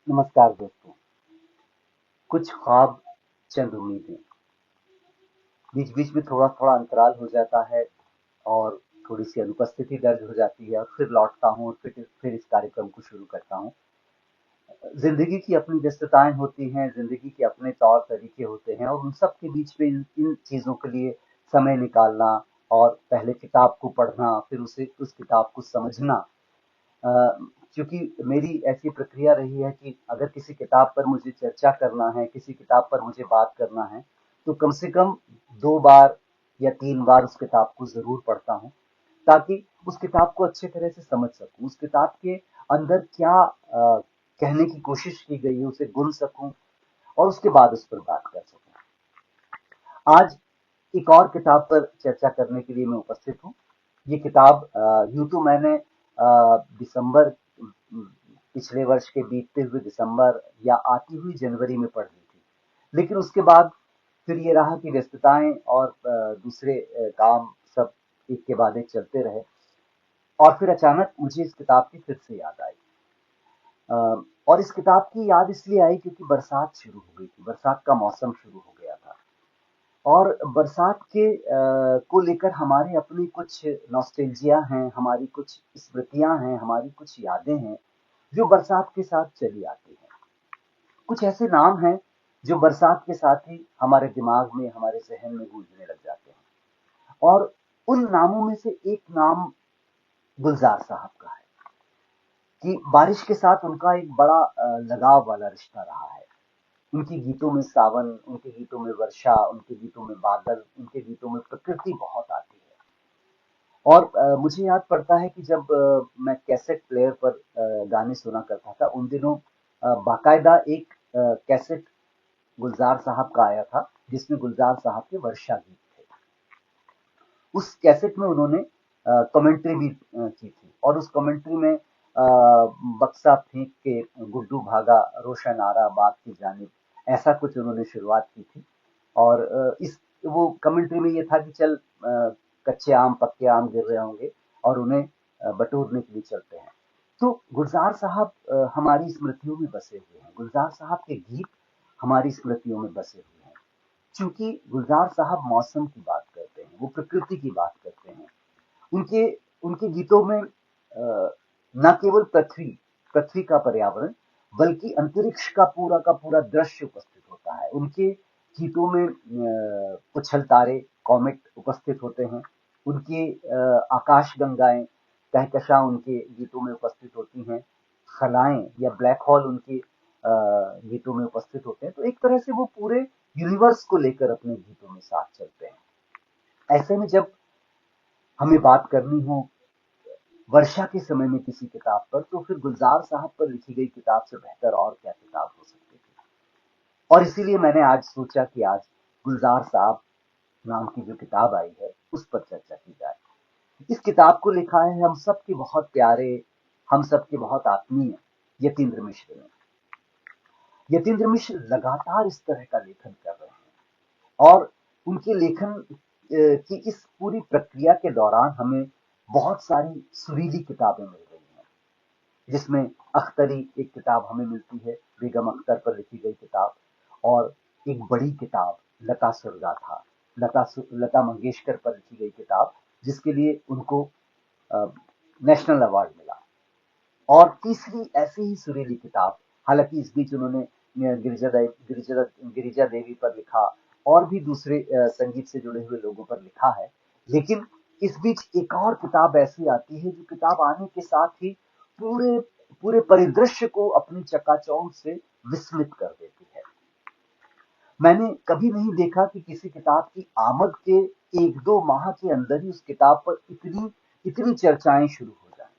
नमस्कार दोस्तों। कुछ ख्वाब, चंद उम्मीदें। बीच बीच में थोड़ा थोड़ा अंतराल हो जाता है और थोड़ी सी अनुपस्थिति दर्ज हो जाती है और फिर लौटता हूँ और फिर इस कार्यक्रम को शुरू करता हूँ। जिंदगी की अपनी व्यस्तताएं होती हैं, जिंदगी के अपने तौर तरीके होते हैं और उन सब के बीच में इन चीजों के लिए समय निकालना और पहले किताब को पढ़ना, फिर उसे उस किताब को समझना। अ, क्योंकि मेरी ऐसी प्रक्रिया रही है कि अगर किसी किताब पर मुझे चर्चा करना है, किसी किताब पर मुझे बात करना है, तो कम से कम 2 बार या 3 बार उस किताब को ज़रूर पढ़ता हूँ, ताकि उस किताब को अच्छी तरह से समझ सकूँ। उस किताब के अंदर क्या कहने की कोशिश की गई है, उसे गुन सकूँ और उसके बाद उस पर बात कर सकूँ। आज एक और किताब पर चर्चा करने के लिए मैं उपस्थित हूँ। ये किताब यूँ तो मैंने दिसंबर पिछले वर्ष के बीतते हुए दिसंबर या आती हुई जनवरी में पढ़ ली थी। लेकिन उसके बाद फिर ये रहा कि व्यस्तताएं और दूसरे काम सब एक के बाद एक चलते रहे और फिर अचानक मुझे इस किताब की फिर से याद आई। अ, और इस किताब की याद इसलिए आई क्योंकि बरसात शुरू हो गई थी, बरसात का मौसम शुरू हो गया था। और बरसात के को लेकर हमारे अपनी कुछ नॉस्टैल्जिया हैं, हमारी कुछ स्मृतियां हैं, हमारी कुछ यादें हैं, जो बरसात के साथ चली आती हैं। कुछ ऐसे नाम हैं जो बरसात के साथ ही हमारे दिमाग में, हमारे ज़हन में गूंजने लग जाते हैं। और उन नामों में से एक नाम गुलज़ार साहब का है कि बारिश के साथ उनका एक बड़ा लगाव वाला रिश्ता रहा है। उनके गीतों में सावन, उनके गीतों में वर्षा, उनके गीतों में बादल, उनके गीतों में प्रकृति बहुत आती है। और मुझे याद पड़ता है कि जब मैं कैसेट प्लेयर पर गाने सुना करता था, उन दिनों बाकायदा एक कैसेट गुलजार साहब का आया था, जिसमें गुलजार साहब के वर्षा गीत थे। उस कैसेट में उन्होंने कमेंट्री भी की थी और उस कमेंट्री में बक्सा फेंक के गुड्डू भागा, रोशन आरा बाग की जानिब, ऐसा कुछ उन्होंने शुरुआत की थी। और इस वो कमेंट्री में ये था कि चल कच्चे आम पक्के आम गिर रहे होंगे और उन्हें बटोरने के लिए चलते हैं। तो गुलजार साहब हमारी स्मृतियों में बसे हुए हैं, गुलजार साहब के गीत हमारी स्मृतियों में बसे हुए हैं। चूंकि गुलजार साहब मौसम की बात करते हैं, वो प्रकृति की बात करते हैं। उनके उनके गीतों में न केवल पृथ्वी पृथ्वी का पर्यावरण, बल्कि अंतरिक्ष का पूरा दृश्य उपस्थित होता है। उनके गीतों में उछल तारे, कॉमेट उपस्थित होते हैं। उनके आकाश गंगाएं, कहकशां उनके गीतों में उपस्थित होती हैं। खलाएं या ब्लैक होल उनके गीतों में उपस्थित होते हैं। तो एक तरह से वो पूरे यूनिवर्स को लेकर अपने गीतों में साथ चलते हैं। ऐसे में जब हमें बात करनी हो वर्षा के समय में किसी किताब पर, तो फिर गुलजार साहब पर लिखी गई किताब से बेहतर और क्या किताब हो सकती थी। और इसीलिए मैंने आज सोचा कि आज गुलजार साहब नाम की जो किताब आई है उस पर चर्चा की जाए। इस किताब को लिखा है हम सबके बहुत प्यारे, हम सबके बहुत आत्मीय यतीन्द्र मिश्र ने। यतीन्द्र मिश्र लगातार इस तरह का लेखन कर रहे हैं और उनके लेखन की इस पूरी प्रक्रिया के दौरान हमें बहुत सारी सुरीली किताबें मिल रही हैं, जिसमें अख्तरी एक किताब हमें मिलती है, बेगम अख्तर पर लिखी गई किताब, और एक बड़ी किताब लता सुरगाथा, लता मंगेशकर पर लिखी गई किताब, जिसके लिए उनको नेशनल अवार्ड मिला। और तीसरी ऐसी ही सुरीली किताब, हालांकि इस बीच उन्होंने गिरिजा देवी पर लिखा और भी दूसरे संगीत से जुड़े हुए लोगों पर लिखा है। लेकिन इस बीच एक और किताब ऐसी आती है जो किताब आने के साथ ही पूरे पूरे परिदृश्य को अपनी चकाचौंध से विस्मित कर देती है। मैंने कभी नहीं देखा कि किसी किताब की आमद के 1-2 माह के अंदर ही उस किताब पर इतनी इतनी चर्चाएं शुरू हो जाएं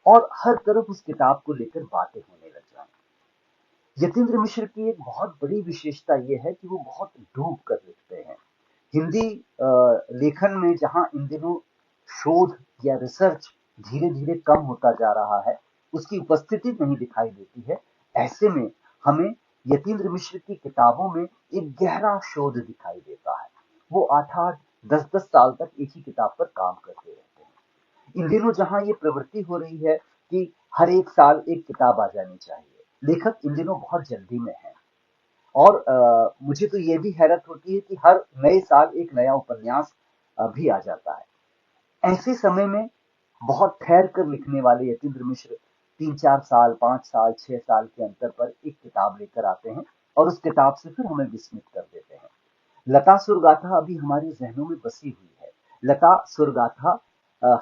और हर तरफ उस किताब को लेकर बातें होने लग जाएं। यतीन्द्र मिश्र की एक बहुत बड़ी विशेषता यह है कि वो बहुत डूब कर लिखते हैं। हिंदी लेखन में जहां इन दिनों शोध या रिसर्च धीरे धीरे कम होता जा रहा है, उसकी उपस्थिति नहीं दिखाई देती है। ऐसे में हमें यतीन्द्र मिश्र की किताबों में एक गहरा शोध दिखाई देता है। वो 8-8, 10-10 साल तक एक ही किताब पर काम करते रहते हैं। इन दिनों जहां ये प्रवृत्ति हो रही है कि हर एक साल एक किताब आ जानी चाहिए, लेखक इन दिनों बहुत जल्दी में है। और मुझे तो ये भी हैरत होती है कि हर नए साल एक नया उपन्यास भी आ जाता है। ऐसे समय में बहुत ठहर कर लिखने वाले यतीन्द्र मिश्र 3-4 साल, 5 साल, 6 साल के अंतर पर एक किताब लेकर आते हैं और उस किताब से फिर हमें विस्मित कर देते हैं। लता सुरगाथा अभी हमारे जहनों में बसी हुई है। लता सुरगाथा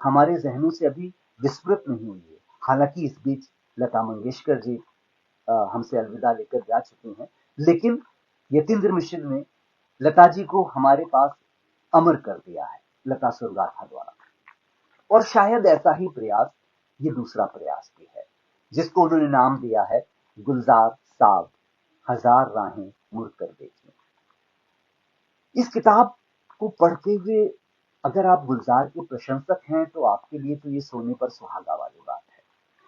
हमारे जहनों से अभी विस्मृत नहीं हुई है। हालांकि इस बीच लता मंगेशकर जी हमसे अलविदा लेकर जा चुकी हैं, लेकिन यतीन्द्र मिश्र ने लता जी को हमारे पास अमर कर दिया है लता सुरगाथा द्वारा। और शायद ऐसा ही प्रयास ये दूसरा प्रयास भी है, जिसको उन्होंने नाम दिया है गुलजार साहब, हजार राहें मुड़ कर देखने। इस किताब को पढ़ते हुए अगर आप गुलजार के प्रशंसक हैं तो आपके लिए तो ये सोने पर सुहागा वाली बात है।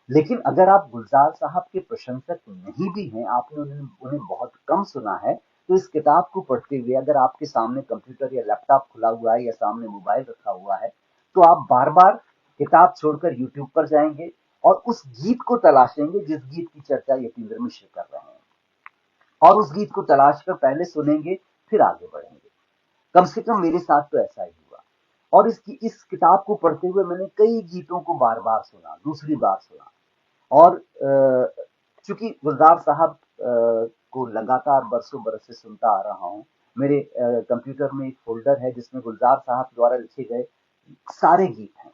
लेकिन अगर आप गुलजार साहब के प्रशंसक नहीं भी हैं, आपने उन्हें बहुत कम सुना है, तो इस किताब को पढ़ते हुए अगर आपके सामने कंप्यूटर या लैपटॉप खुला हुआ है या सामने मोबाइल रखा हुआ है, तो आप बार बार किताब छोड़कर यूट्यूब पर जाएंगे और उस गीत को तलाशेंगे जिस गीत की चर्चा यतीन्द्र मिश्र कर रहे हैं, और उस गीत को तलाश कर पहले सुनेंगे फिर आगे बढ़ेंगे। कम से कम मेरे साथ तो ऐसा ही हुआ। और इस किताब को पढ़ते हुए मैंने कई गीतों को बार बार सुना, दूसरी बार सुना। और चूंकि गुलजार साहब को लगातार बरसों बरस से सुनता आ रहा हूँ, मेरे कंप्यूटर में एक फोल्डर है जिसमें गुलजार साहब द्वारा लिखे गए सारे गीत हैं।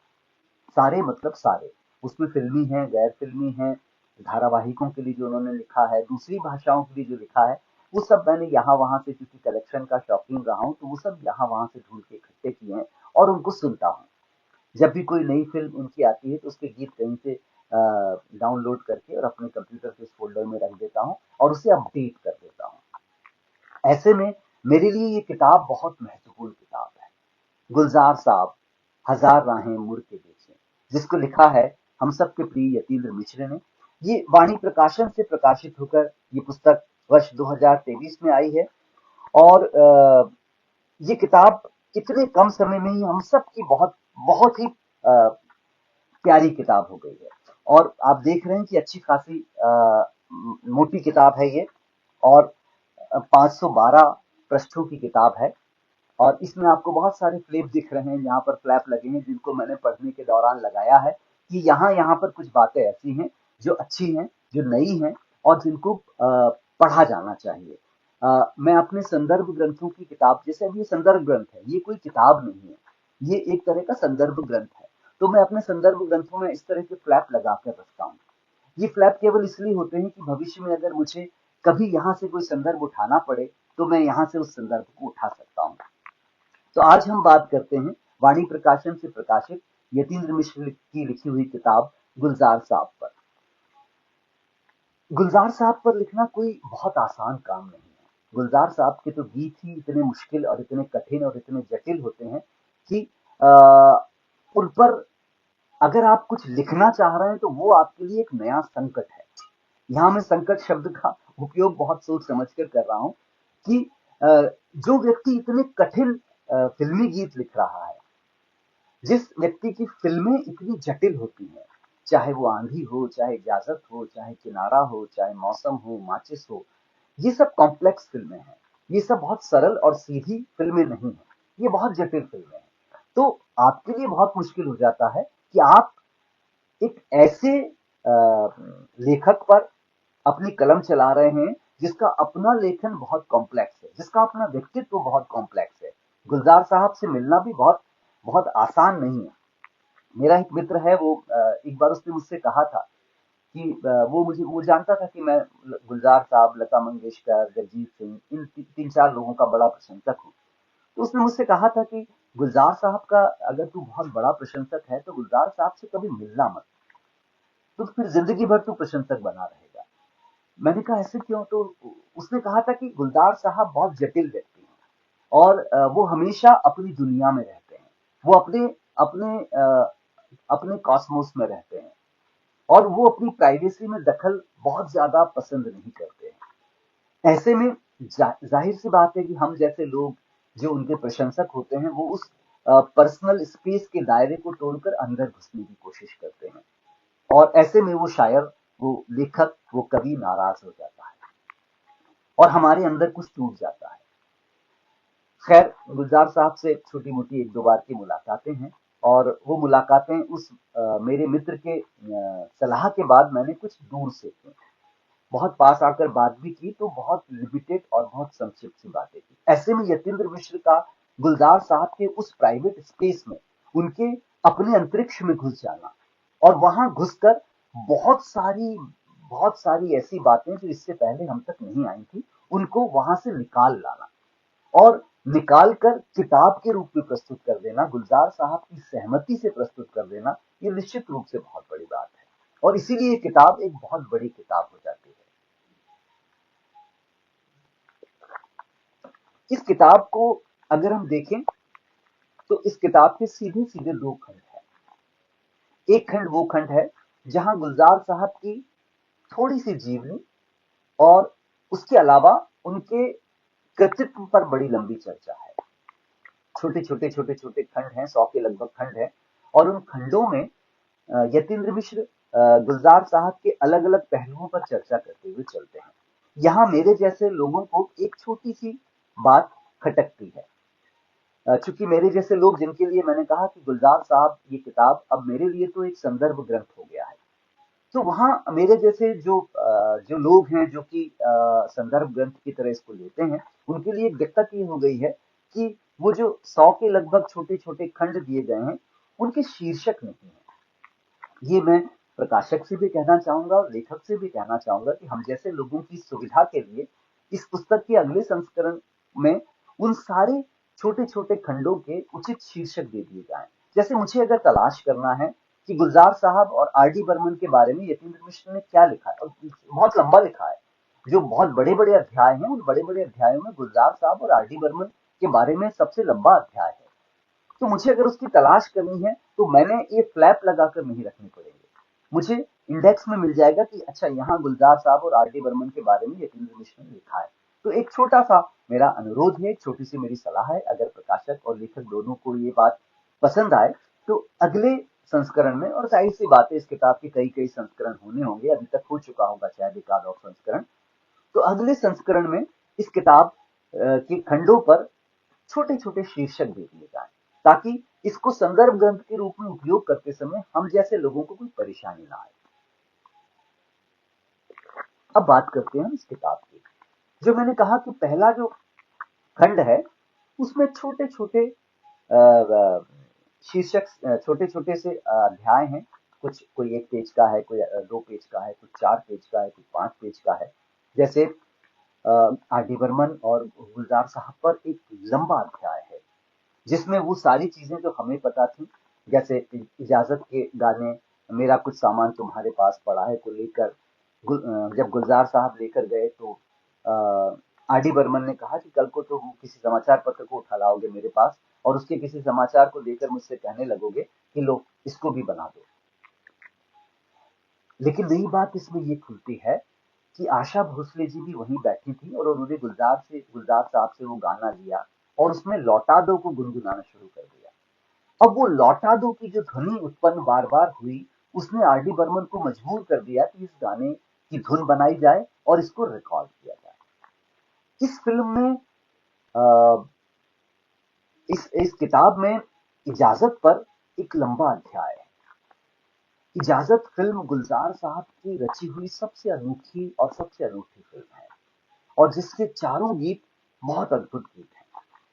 सारे मतलब सारे, उसमें फिल्मी हैं, गैर फिल्मी हैं, धारावाहिकों के लिए जो उन्होंने लिखा है, दूसरी भाषाओं के लिए जो लिखा है, वो सब मैंने यहाँ वहां से, क्योंकि कलेक्शन का शौकीन रहा हूँ, तो वो सब यहाँ वहां से ढूंढ के इकट्ठे किए हैं और उनको सुनता हूँ। जब भी कोई नई फिल्म उनकी आती है तो उसके गीत कहीं से डाउनलोड करके और अपने कंप्यूटर के उस फोल्डर में रख देता हूँ और उसे अपडेट कर देता हूँ। ऐसे में मेरे लिए ये किताब बहुत महत्वपूर्ण किताब है। गुलजार साहब, हजार राहें मुड़ के देखें, जिसको लिखा है हम सबके प्रिय यतीन्द्र मिश्र ने। ये वाणी प्रकाशन से प्रकाशित होकर ये पुस्तक वर्ष 2023 में आई है। और ये किताब इतने कम समय में ही हम सब की बहुत बहुत ही प्यारी किताब हो गई है। और आप देख रहे हैं कि अच्छी खासी मोटी किताब है ये, और 512 पृष्ठों की किताब है। और इसमें आपको बहुत सारे फ्लैप दिख रहे हैं, यहाँ पर फ्लैप लगे हैं जिनको मैंने पढ़ने के दौरान लगाया है कि यहाँ पर कुछ बातें ऐसी हैं जो अच्छी हैं, जो नई हैं और जिनको पढ़ा जाना चाहिए। मैं अपने संदर्भ ग्रंथों की किताब, जैसे अभी ये संदर्भ ग्रंथ है, ये कोई किताब नहीं है, ये एक तरह का संदर्भ ग्रंथ है, तो मैं अपने संदर्भ ग्रंथों में इस तरह के फ्लैप लगा कर रखता हूँ। ये फ्लैप केवल इसलिए होते हैं कि भविष्य में अगर मुझे कभी यहाँ से कोई संदर्भ उठाना पड़े तो मैं यहाँ से उस संदर्भ को उठा सकता हूँ। तो आज हम बात करते हैं वाणी प्रकाशन से प्रकाशित यतीन्द्र मिश्र की लिखी हुई किताब गुलजार साहब पर। गुलजार साहब पर लिखना कोई बहुत आसान काम नहीं है। गुलजार साहब के तो गीत ही इतने मुश्किल और इतने कठिन और इतने जटिल होते हैं कि उन पर अगर आप कुछ लिखना चाह रहे हैं तो वो आपके लिए एक नया संकट है। यहाँ मैं संकट शब्द का उपयोग बहुत सोच समझ कर रहा हूँ कि जो व्यक्ति इतने कठिन फिल्मी गीत लिख रहा है, जिस व्यक्ति की फिल्में इतनी जटिल होती हैं, चाहे वो आंधी हो, चाहे इजाजत हो, चाहे किनारा हो, चाहे मौसम हो, माचिस हो, ये सब कॉम्प्लेक्स फिल्में हैं। ये सब बहुत सरल और सीधी फिल्में नहीं है, ये बहुत जटिल फिल्में हैं। तो आपके लिए बहुत मुश्किल हो जाता है कि आप एक ऐसे लेखक पर अपनी कलम चला रहे हैं जिसका अपना लेखन बहुत कॉम्प्लेक्स है, जिसका अपना व्यक्तित्व बहुत कॉम्प्लेक्स है। गुलजार साहब से मिलना भी बहुत बहुत आसान नहीं है। मेरा एक मित्र है, वो एक बार उसने मुझसे कहा था कि वो जानता था कि मैं गुलजार साहब, लता मंगेशकर, जगजीत सिंह, इन 3-4 लोगों का बड़ा प्रशंसक हूँ। तो उसने मुझसे कहा था कि गुलजार साहब का अगर तू बहुत बड़ा प्रशंसक है तो गुलजार साहब से कभी मिलना मत, तो फिर जिंदगी भर तू प्रशंसक बना रहेगा। मैंने कहा ऐसे क्यों? तो उसने कहा था कि गुलजार साहब बहुत जटिल व्यक्ति हैं और वो हमेशा अपनी दुनिया में रहते हैं, वो अपने अपने अपने कॉस्मोस में रहते हैं और वो अपनी प्राइवेसी में दखल बहुत ज्यादा पसंद नहीं करते हैं। ऐसे में जाहिर सी बात है कि हम जैसे लोग जो उनके प्रशंसक होते हैं वो उस पर्सनल स्पेस के दायरे को तोड़कर अंदर घुसने की कोशिश करते हैं। और ऐसे में वो शायर वो लेखक, वो कवि नाराज हो जाता है और हमारे अंदर कुछ टूट जाता है। खैर, गुलजार साहब से छोटी मोटी एक दो बार की मुलाकातें हैं और वो मुलाकातें उस मेरे मित्र के सलाह के बाद मैंने कुछ दूर से की। बहुत पास आकर बात भी की तो बहुत लिमिटेड और बहुत संक्षिप्त सी बातें की। ऐसे में यतीन्द्र मिश्र का गुलजार साहब के उस प्राइवेट स्पेस में, उनके अपने अंतरिक्ष में घुस जाना और वहां घुसकर बहुत सारी बहुत सारी ऐसी बातें जो इससे पहले हम तक नहीं आई थी, उनको वहां से निकाल लाना और निकाल कर किताब के रूप में प्रस्तुत कर देना, गुलजार साहब की सहमति से प्रस्तुत कर देना, ये निश्चित रूप से बहुत बड़ी बात है और इसीलिए ये किताब एक बहुत बड़ी किताब हो जाती है। इस किताब को अगर हम देखें तो इस किताब के सीधे सीधे दो खंड हैं। एक खंड वो खंड है जहां गुलजार साहब की थोड़ी सी जीवनी और उसके अलावा उनके कृतित्व पर बड़ी लंबी चर्चा है। छोटे छोटे खंड हैं, 100 के लगभग खंड हैं और उन खंडों में यतीन्द्र मिश्र गुलजार साहब के अलग अलग पहलुओं पर चर्चा करते हुए चलते हैं। यहाँ मेरे जैसे लोगों को एक छोटी सी बात खटकती है। चूंकि मेरे जैसे लोग, जिनके लिए मैंने कहा कि गुलजार साहब ये किताब अब मेरे लिए तो एक संदर्भ ग्रंथ हो गया है, तो वहां मेरे जैसे जो लोग हैं जो कि संदर्भ ग्रंथ की तरह इसको लेते हैं, उनके लिए एक दिक्कत ये हो गई है कि वो जो 100 के लगभग छोटे छोटे खंड दिए गए हैं, उनके शीर्षक नहीं है। ये मैं प्रकाशक से भी कहना चाहूंगा और लेखक से भी कहना चाहूंगा कि हम जैसे लोगों की सुविधा के लिए इस पुस्तक के अगले संस्करण में उन सारे छोटे छोटे खंडों के उचित शीर्षक दे दिए जाएं। जैसे मुझे अगर तलाश करना है कि गुलजार साहब और आर डी बर्मन के बारे में यतीन्द्र मिश्र ने क्या लिखा है, और बहुत लंबा लिखा है, जो बहुत बड़े बड़े अध्याय हैं, उन बड़े बड़े अध्यायों में गुलजार साहब और आर डी बर्मन के बारे में सबसे लंबा अध्याय है। तो मुझे अगर उसकी तलाश करनी है तो मैंने ये फ्लैप लगाकर नहीं रखने पड़ेंगे, मुझे इंडेक्स में मिल जाएगा कि अच्छा, यहाँ गुलजार साहब और आर डी बर्मन के बारे में यतीन्द्र मिश्र ने लिखा है। तो एक छोटा सा मेरा अनुरोध है, एक छोटी सी मेरी सलाह है, अगर प्रकाशक और लेखक दोनों को ये बात पसंद आए तो अगले संस्करण में, और जाहिर सी बात है इस किताब के कई कई संस्करण होने होंगे, अभी तक हो चुका होगा शायद एक आध और संस्करण, तो अगले संस्करण में इस किताब के खंडों पर छोटे छोटे शीर्षक दे दिए जाएं, ताकि इसको संदर्भ ग्रंथ के रूप में उपयोग करते समय हम जैसे लोगों को कोई परेशानी ना आए। अब बात करते हैं इस किताब की। जो मैंने कहा कि पहला जो खंड है उसमें छोटे छोटे शीर्षक, छोटे छोटे से अध्याय हैं। कुछ कोई 1 पेज का है, कोई 2 पेज का है, कुछ 4 पेज का है, कुछ 5 पेज का है। जैसे आर डी बर्मन और गुलजार साहब पर एक लंबा अध्याय है जिसमें वो सारी चीजें जो हमें पता थी, जैसे इजाजत के गाने मेरा कुछ सामान तुम्हारे पास पड़ा है को लेकर जब गुलजार साहब लेकर गए तो आर डी बर्मन ने कहा कि कल को तो किसी समाचार पत्र को उठा लाओगे मेरे पास और उसके किसी समाचार को लेकर मुझसे कहने लगोगे कि लो इसको भी बना दो। लेकिन नई बात इसमें ये खुलती है कि आशा भोसले जी भी वहीं बैठी थी और उन्होंने गुलजार साहब से वो गाना लिया और उसमें लौटा दो को गुनगुनाना शुरू कर दिया। अब वो लौटा दो की जो ध्वनि उत्पन्न बार बार हुई, उसने आर डी बर्मन को मजबूर कर दिया कि इस गाने की धुन बनाई जाए और इसको रिकॉर्ड किया जाए। इस फिल्म में आ, इस किताब में इजाजत पर एक लंबा अध्याय है। इजाजत फिल्म गुलजार साहब की रची हुई सबसे अनूठी और सबसे अनूठी फिल्म है और जिसके चारों गीत बहुत अद्भुत गीत हैं।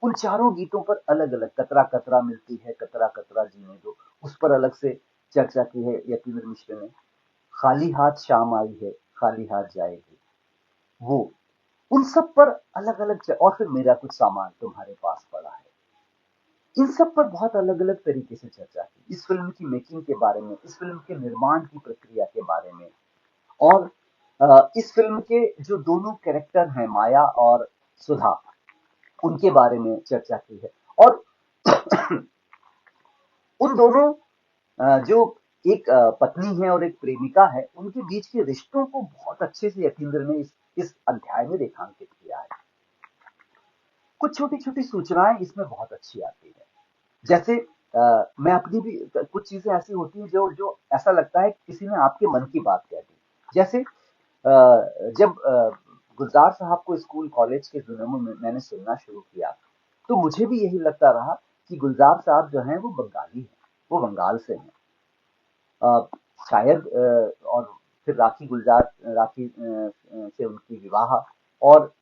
उन चारों गीतों पर अलग अलग कतरा कतरा मिलती है, कतरा कतरा जीने दो, उस पर अलग से चर्चा की है यतीन्द्र मिश्र ने। खाली हाथ शाम आई है, खाली हाथ जाएगी, वो, उन सब पर अलग अलग, और फिर मेरा कुछ सामान तुम्हारे पास पड़ा है, इन सब पर बहुत अलग अलग तरीके से चर्चा की। इस फिल्म की मेकिंग के बारे में, इस फिल्म के निर्माण की प्रक्रिया के बारे में, और इस फिल्म के जो दोनों कैरेक्टर हैं माया और सुधा, उनके बारे में चर्चा की है। और उन दोनों जो एक पत्नी है और एक प्रेमिका है, उनके बीच के रिश्तों को बहुत अच्छे से यतीन्द्र ने इस अध्याय में रेखांकित किया है। कुछ छोटी छोटी सूचनाएं इसमें बहुत अच्छी आती है। जैसे मैं अपनी भी कुछ चीजें ऐसी होती हैं जो जो ऐसा लगता है किसी ने आपके मन की बात कह दी। जैसे जब गुलजार साहब को स्कूल कॉलेज के दिनों में मैंने सुनना शुरू किया, तो मुझे भी यही लगता रहा कि गुलजार साहब जो हैं वो बंगाली हैं, वो बंगाल से हैं। अ, शायद और फिर राखी से उनकी विवाह, और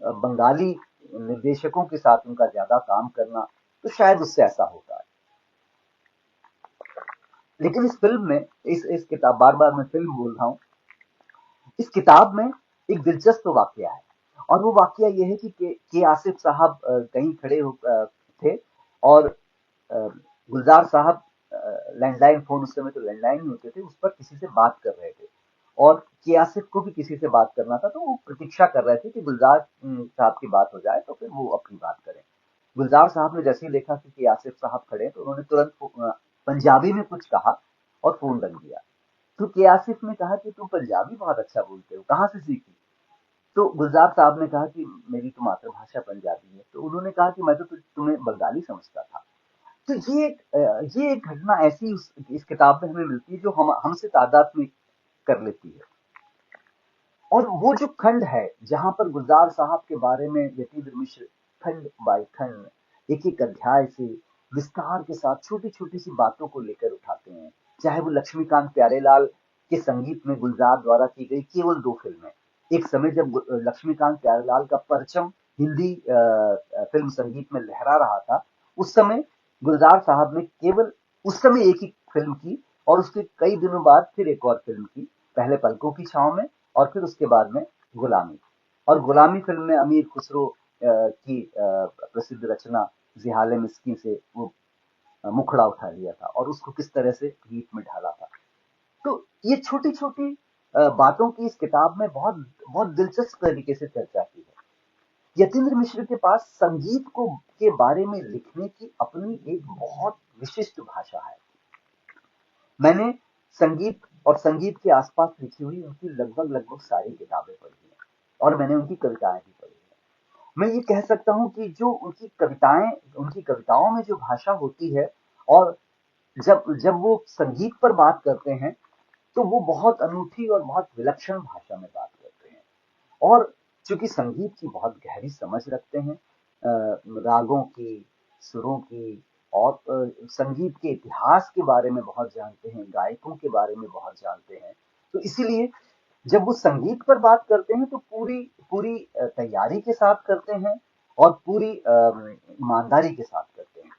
बंगाली निर्देशकों के साथ उनका ज्यादा काम करना, तो शायद उससे ऐसा होता है। लेकिन इस फिल्म में, इस किताब, बार बार मैं फिल्म बोल रहा हूँ, इस किताब में एक दिलचस्प वाकया है। और वो वाकया ये है कि के आसिफ साहब कहीं खड़े थे, और अ, गुलजार साहब लैंडलाइन फोन, उस समय तो लैंडलाइन ही होते थे, उस पर किसी से बात कर रहे थे, और के आसिफ को भी किसी से बात करना था, तो वो प्रतीक्षा कर रहे थे कि गुलजार साहब की बात हो जाए तो फिर वो अपनी बात करें। गुलजार साहब ने जैसे ही देखा कि के आसिफ साहब खड़े हैं, तो उन्होंने तुरंत पंजाबी में कुछ कहा और फोन रख दिया। तो के आसिफ ने कहा कि तुम पंजाबी बहुत अच्छा बोलते हो, कहाँ से सीखी? तो गुलजार साहब ने कहा कि मेरी तो मातृभाषा पंजाबी है। तो उन्होंने कहा कि मैं तो तुम्हें बंगाली समझता था। तो ये एक घटना ऐसी इस किताब में हमें मिलती है जो हम हमसे तादात्म्य कर लेती है। और वो जो खंड है जहां पर गुलजार साहब के बारे में यतीन्द्र मिश्र खंड बाय खंड, एक एक अध्याय से विस्तार के साथ छोटी छोटी सी बातों को लेकर उठाते हैं, चाहे वो लक्ष्मीकांत प्यारेलाल के संगीत में गुलजार द्वारा की गई केवल 2 फिल्में। एक समय जब लक्ष्मीकांत प्यारेलाल का परचम हिंदी फिल्म संगीत में लहरा रहा था, उस समय गुलजार साहब ने केवल उस समय एक ही फिल्म की, और उसके कई दिनों बाद फिर एक और फिल्म की, पहले पलकों की छांव में, और फिर उसके बाद में गुलामी। और गुलामी फिल्म में अमीर खुसरो की प्रसिद्ध रचना जिहाले मिस्की से वो मुखड़ा उठा लिया था, और उसको किस तरह से गीत में ढाला था। तो ये छोटी छोटी बातों की इस किताब में बहुत बहुत दिलचस्प तरीके से चर्चा की है। यतीन्द्र मिश्र के पास संगीत को के बारे में लिखने की अपनी एक बहुत विशिष्ट भाषा है। मैंने संगीत और संगीत के आसपास लिखी हुई उनकी लगभग लगभग सारी किताबें पढ़ी हैं, और मैंने उनकी कविताएं भी पढ़ी हैं। मैं ये कह सकता हूँ कि जो उनकी कविताओं में जो भाषा होती है, और जब जब वो संगीत पर बात करते हैं, तो वो बहुत अनूठी और बहुत विलक्षण भाषा में बात करते हैं। और चूंकि संगीत की बहुत गहरी समझ रखते हैं, रागों की, सुरों की, और संगीत के इतिहास के बारे में बहुत जानते हैं, गायकों के बारे में बहुत जानते हैं, तो इसीलिए जब वो संगीत पर बात करते हैं तो पूरी पूरी तैयारी के साथ करते हैं, और पूरी ईमानदारी के साथ करते हैं।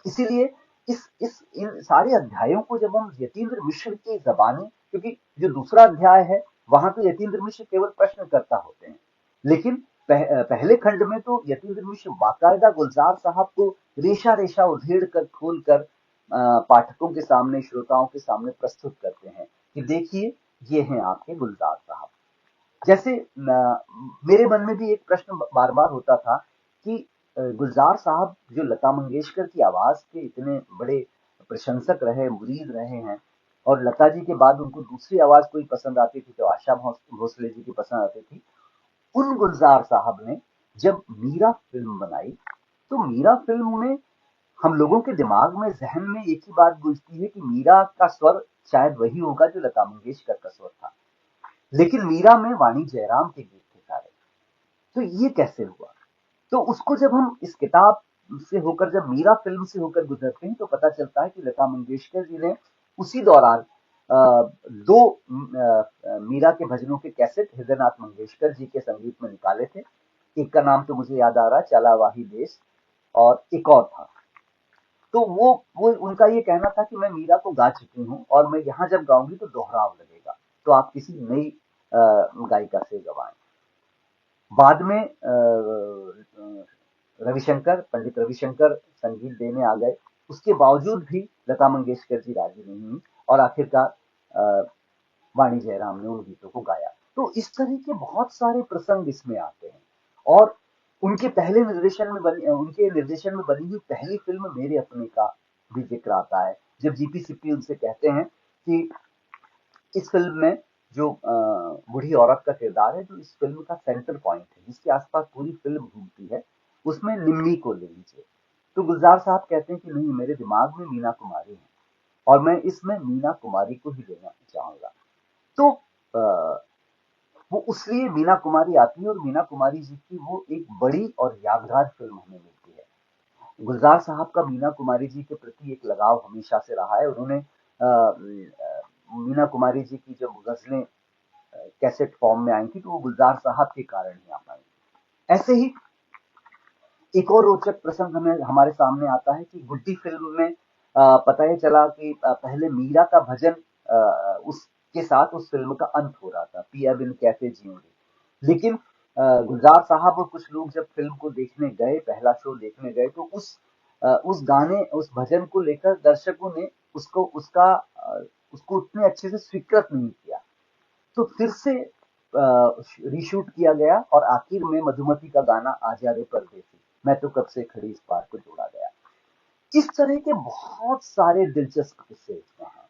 इसीलिए इस इन सारे अध्यायों को जब हम यतीन्द्र मिश्र की जबानी, क्योंकि जो दूसरा अध्याय है वहां तो यतीन्द्र मिश्र केवल प्रश्नकर्ता होते हैं, लेकिन पहले खंड में तो यतीन्द्र मिश्र बाकायदा गुलजार साहब को रेशा रेशा उधेड़ कर खोल कर पाठकों के सामने, श्रोताओं के सामने प्रस्तुत करते हैं कि देखिए, ये हैं आपके गुलजार साहब। जैसे मेरे मन में भी एक प्रश्न बार बार होता था कि गुलजार साहब जो लता मंगेशकर की आवाज के इतने बड़े प्रशंसक रहे, मुरीद रहे हैं, और लता जी के बाद उनको दूसरी आवाज कोई पसंद आती थी तो आशा भोसले जी की पसंद आती थी। उन गुलजार साहब ने जब मीरा फिल्म बनाई, तो मीरा फिल्म में हम लोगों के दिमाग में, जहन में एक ही बात गूंजती है कि मीरा का स्वर शायद वही होगा जो लता मंगेशकर का स्वर था, लेकिन मीरा में वाणी जयराम के गीत थे सारे। तो ये कैसे हुआ? तो उसको जब हम इस किताब से होकर, जब मीरा फिल्म से होकर गुजरते हैं, तो पता चलता है कि लता मंगेशकर जी ने उसी दौरान दो मीरा के भजनों के कैसेट हृदयनाथ मंगेशकर जी के संगीत में निकाले थे। एक का नाम तो मुझे याद आ रहा है, चला वाही देश, और एक और था। तो वो उनका ये कहना था कि मैं मीरा को गा चुकी हूँ, और मैं यहाँ जब गाऊंगी तो दोहराव लगेगा, तो आप किसी नई गायिका से गवाएं। बाद में रविशंकर, पंडित रविशंकर संगीत देने आ गए। उसके बावजूद भी लता मंगेशकर जी राजी नहीं हुई, और आखिरकार वाणी जयराम ने उन गीतों को गाया। तो इस तरह के बहुत सारे प्रसंग इसमें आते हैं। और उनके निर्देशन में बनी हुई पहली फिल्म मेरे अपने का भी जिक्र आता है, जब जीपी सिप्पी उनसे कहते हैं कि इस फिल्म में जो बूढ़ी औरत का किरदार है, जो इस फिल्म का सेंटर पॉइंट है, जिसके आसपास पूरी फिल्म घूमती है, उसमें निम्मी को ले लीजिए। तो गुलजार साहब कहते हैं कि नहीं, मेरे दिमाग में मीना कुमारी है, और मैं इसमें मीना कुमारी को ही लेना चाहूंगा। तो वो इसलिए मीना कुमारी आती है और मीना कुमारी जी की वो एक बड़ी और यादगार फिल्म हमें मिलती है। गुलजार साहब का मीना कुमारी जी के प्रति एक लगाव हमेशा से रहा है। उन्होंने मीना कुमारी जी की जब गजलें कैसेट फॉर्म में आई थी तो वो गुलजार साहब के कारण ही आ पाई। ऐसे ही एक और रोचक प्रसंग हमें हमारे सामने आता है कि गुड्डी फिल्म में पता ये चला कि पहले मीरा का भजन उसके साथ उस फिल्म का अंत हो रहा था, पिया बिन कैसे जिऊंगी। लेकिन गुलजार साहब और कुछ लोग जब फिल्म को देखने गए, पहला शो देखने गए, तो उस गाने, उस भजन को लेकर दर्शकों ने उसको उतने अच्छे से स्वीकृत नहीं किया। तो फिर से रीशूट किया गया और आखिर में मधुमती का गाना आजा रे परदेसी, मैं तो कब से खड़ी इस बार को जोड़ा गया। इस तरह के बहुत सारे दिलचस्प किस्से इसमें हैं।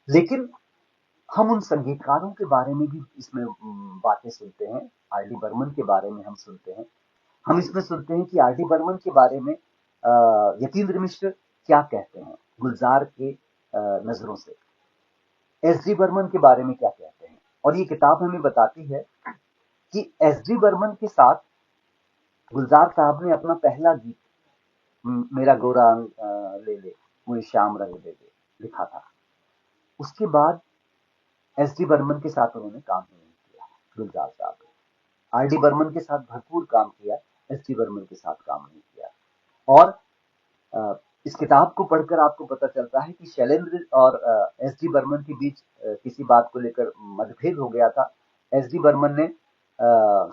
लेकिन हम उन संगीतकारों के बारे में भी इसमें बातें सुनते हैं। आर डी बर्मन के बारे में हम सुनते हैं। हम इसमें सुनते हैं कि आर डी बर्मन के बारे में यतीन्द्र मिश्र क्या कहते हैं गुलजार के नजरों से, एस डी बर्मन के बारे में क्या कहते हैं। और ये किताब हमें बताती है कि एस डी बर्मन के साथ गुलजार साहब ने अपना पहला गीत मेरा गोरा ले ले मुझे श्याम रंग दे दे लिखा था। उसके बाद एस डी बर्मन के साथ उन्होंने काम ही नहीं किया गुलजार साहब ने। आर डी बर्मन के साथ भरपूर काम किया, एस डी बर्मन के साथ काम नहीं किया। और इस किताब को पढ़कर आपको पता चलता है कि शैलेंद्र और एस डी बर्मन के बीच किसी बात को लेकर मतभेद हो गया था। एस डी बर्मन ने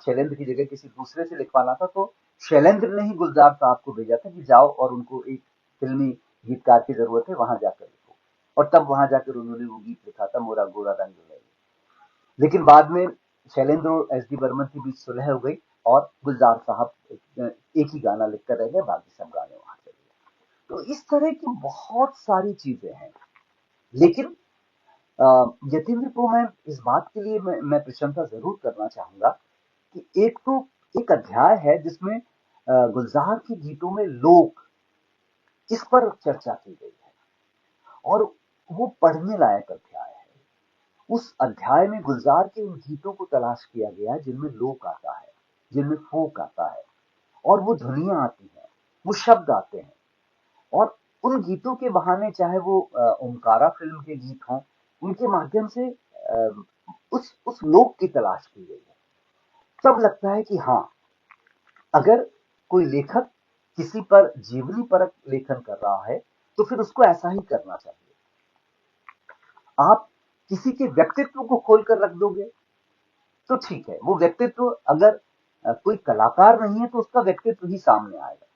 शैलेंद्र की जगह किसी दूसरे से लिखवाना था, तो शैलेंद्र ने ही गुलजार साहब को भेजा था कि जाओ और उनको एक फिल्मी गीतकार की जरूरत है, वहां जाकर लिखो। और तब वहां जाकर उन्होंने वो गीत लिखा था, मोरा गोरा रंग ले। लेकिन बाद में शैलेंद्र और एस डी बर्मन के बीच सुलह हो गई और गुलजार साहब एक ही गाना लिखकर रह गए, बाकी सब गाने वहां चले गए। तो इस तरह की बहुत सारी चीजें हैं। लेकिन यतीन्द्र को मैं इस बात के लिए मैं प्रशंसा जरूर करना चाहूंगा कि एक अध्याय है जिसमें गुलजार के गीतों में लोक, इस पर चर्चा की गई है और वो पढ़ने लायक अध्याय है। उस अध्याय में गुलजार के उन गीतों को तलाश किया गया है जिनमें लोक आता है, जिनमें फोक आता है, और वो ध्वनियां आती हैं, वो शब्द आते हैं। और उन गीतों के बहाने, चाहे वो ओमकारा फिल्म के गीत हों, उनके माध्यम से उस लोक की तलाश की गई है। तब लगता है कि हाँ, अगर कोई लेखक किसी पर जीवनी परक लेखन कर रहा है तो फिर उसको ऐसा ही करना चाहिए। आप किसी के व्यक्तित्व को खोलकर रख दोगे तो ठीक है, वो व्यक्तित्व अगर कोई कलाकार नहीं है तो उसका व्यक्तित्व ही सामने आएगा।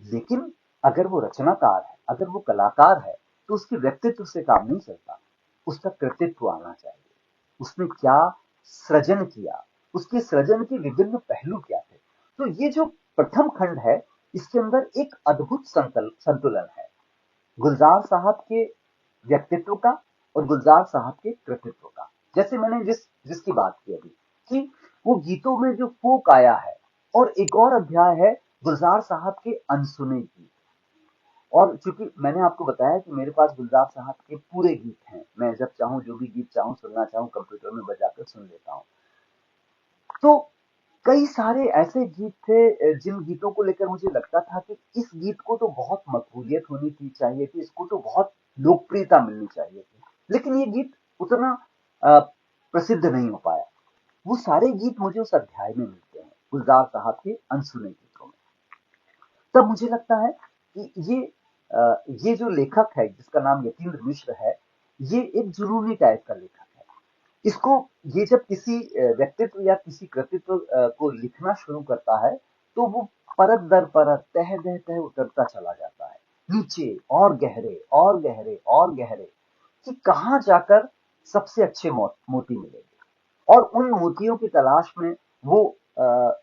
लेकिन अगर वो रचनाकार है, अगर वो कलाकार है, तो उसके व्यक्तित्व से काम नहीं चलता, उसका कृतित्व आना चाहिए। उसने क्या सृजन किया, उसके सृजन के विभिन्न पहलू क्या थे। तो ये जो प्रथम खंड है, इसके अंदर एक अद्भुत संतुलन है गुलजार साहब के व्यक्तित्व का और गुलजार साहब के कृतित्व का। जैसे मैंने जिसकी बात की अभी, कि वो गीतों में जो फोक आया है, और एक और अध्याय है गुलजार साहब के अनसुने गीत। और चूंकि मैंने आपको बताया कि मेरे पास गुलजार साहब के पूरे गीत हैं, मैं जब चाहूं जो भी गीत चाहूं सुनना चाहूं कंप्यूटर में बजाकर सुन लेता हूं। तो कई सारे ऐसे गीत थे जिन गीतों को लेकर मुझे लगता था कि इस गीत को तो बहुत मकबूलियत होनी थी, चाहिए थी, इसको तो बहुत लोकप्रियता मिलनी चाहिए थी, लेकिन ये गीत उतना प्रसिद्ध नहीं हो पाया। वो सारे गीत मुझे उस अध्याय में मिलते हैं, गुलजार साहब के अनसुने गीतों में। तब मुझे लगता है कि ये जो लेखक है जिसका नाम यतीन्द्र मिश्र है, ये एक जुनूनी टाइप का लेखक है। इसको ये जब किसी व्यक्तित्व या किसी कृतित्व को लिखना शुरू करता है तो वो परत दर परत, तह दह तह उतरता चला जाता है, नीचे और गहरे और गहरे और गहरे, कि कहां जाकर सबसे अच्छे मोती मिलेंगे। और उन मोतियों की तलाश में वो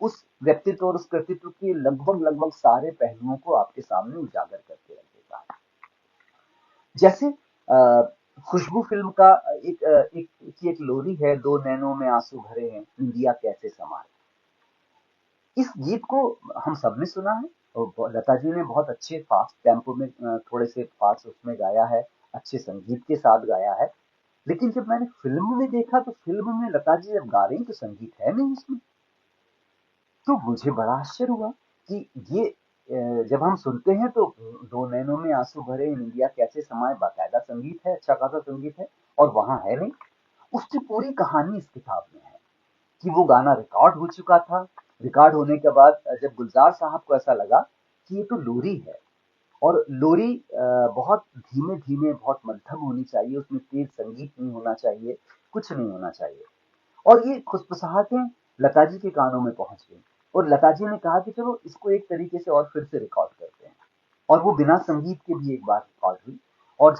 उस व्यक्तित्व और उस कृतित्व के लगभग लगभग सारे पहलुओं को आपके सामने उजागर करके रख देता है। जैसे खुशबू फिल्म का एक लोरी है, दो नैनों में आंसू भरे हैं, इंडिया कैसे समाए। इस गीत को हम सब ने सुना है और लता जी ने बहुत अच्छे फास्ट टेम्पो में थोड़े से फास्ट उसमें गाया है, अच्छे संगीत के साथ गाया है। लेकिन जब मैंने फिल्म में देखा तो फिल्म में लता जी जब गा रही तो संगीत है नहीं इसमें। तो मुझे बड़ा आश्चर्य हुआ कि ये जब हम सुनते हैं तो दो नैनों में आंसू भरे इन इंडिया कैसे समाये, बाकायदा संगीत है, अच्छा खासा संगीत है, और वहां है नहीं। उसकी पूरी कहानी इस किताब में है कि वो गाना रिकॉर्ड हो चुका था। रिकॉर्ड होने के बाद जब गुलजार साहब को ऐसा लगा कि ये तो लोरी है, और लोरी बहुत धीमे धीमे बहुत मध्यम होनी चाहिए, उसमें तेज संगीत नहीं होना चाहिए, कुछ नहीं होना चाहिए। और ये खुशफुसाहटें लता जी के कानों में पहुंच गई, और लता जी ने कहा कि चलो इसको एक तरीके से और फिर से रिकॉर्ड करते हैं। और वो बिना संगीत के भी एक बार रिकॉर्ड हुई। और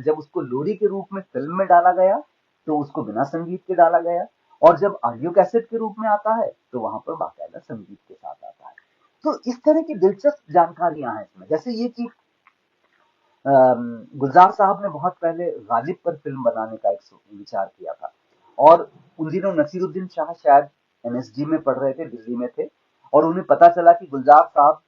जब उसको लोरी के रूप में फिल्म में डाला गया तो उसको बिना संगीत के डाला गया, और जब ऑडियो कैसेट के रूप में आता है तो वहां पर बाकायदा संगीत के साथ आता है। तो इस तरह की दिलचस्प जानकारियां हैं इसमें, जैसे ये कि गुलजार साहब ने बहुत पहले गालिब पर फिल्म बनाने का एक विचार किया था, और उन दिनों नसीरुद्दीन शाह शायद एनएसजी में पढ़ रहे थे, दिल्ली में थे, और उन्हें पता चला कि गुलजार साहब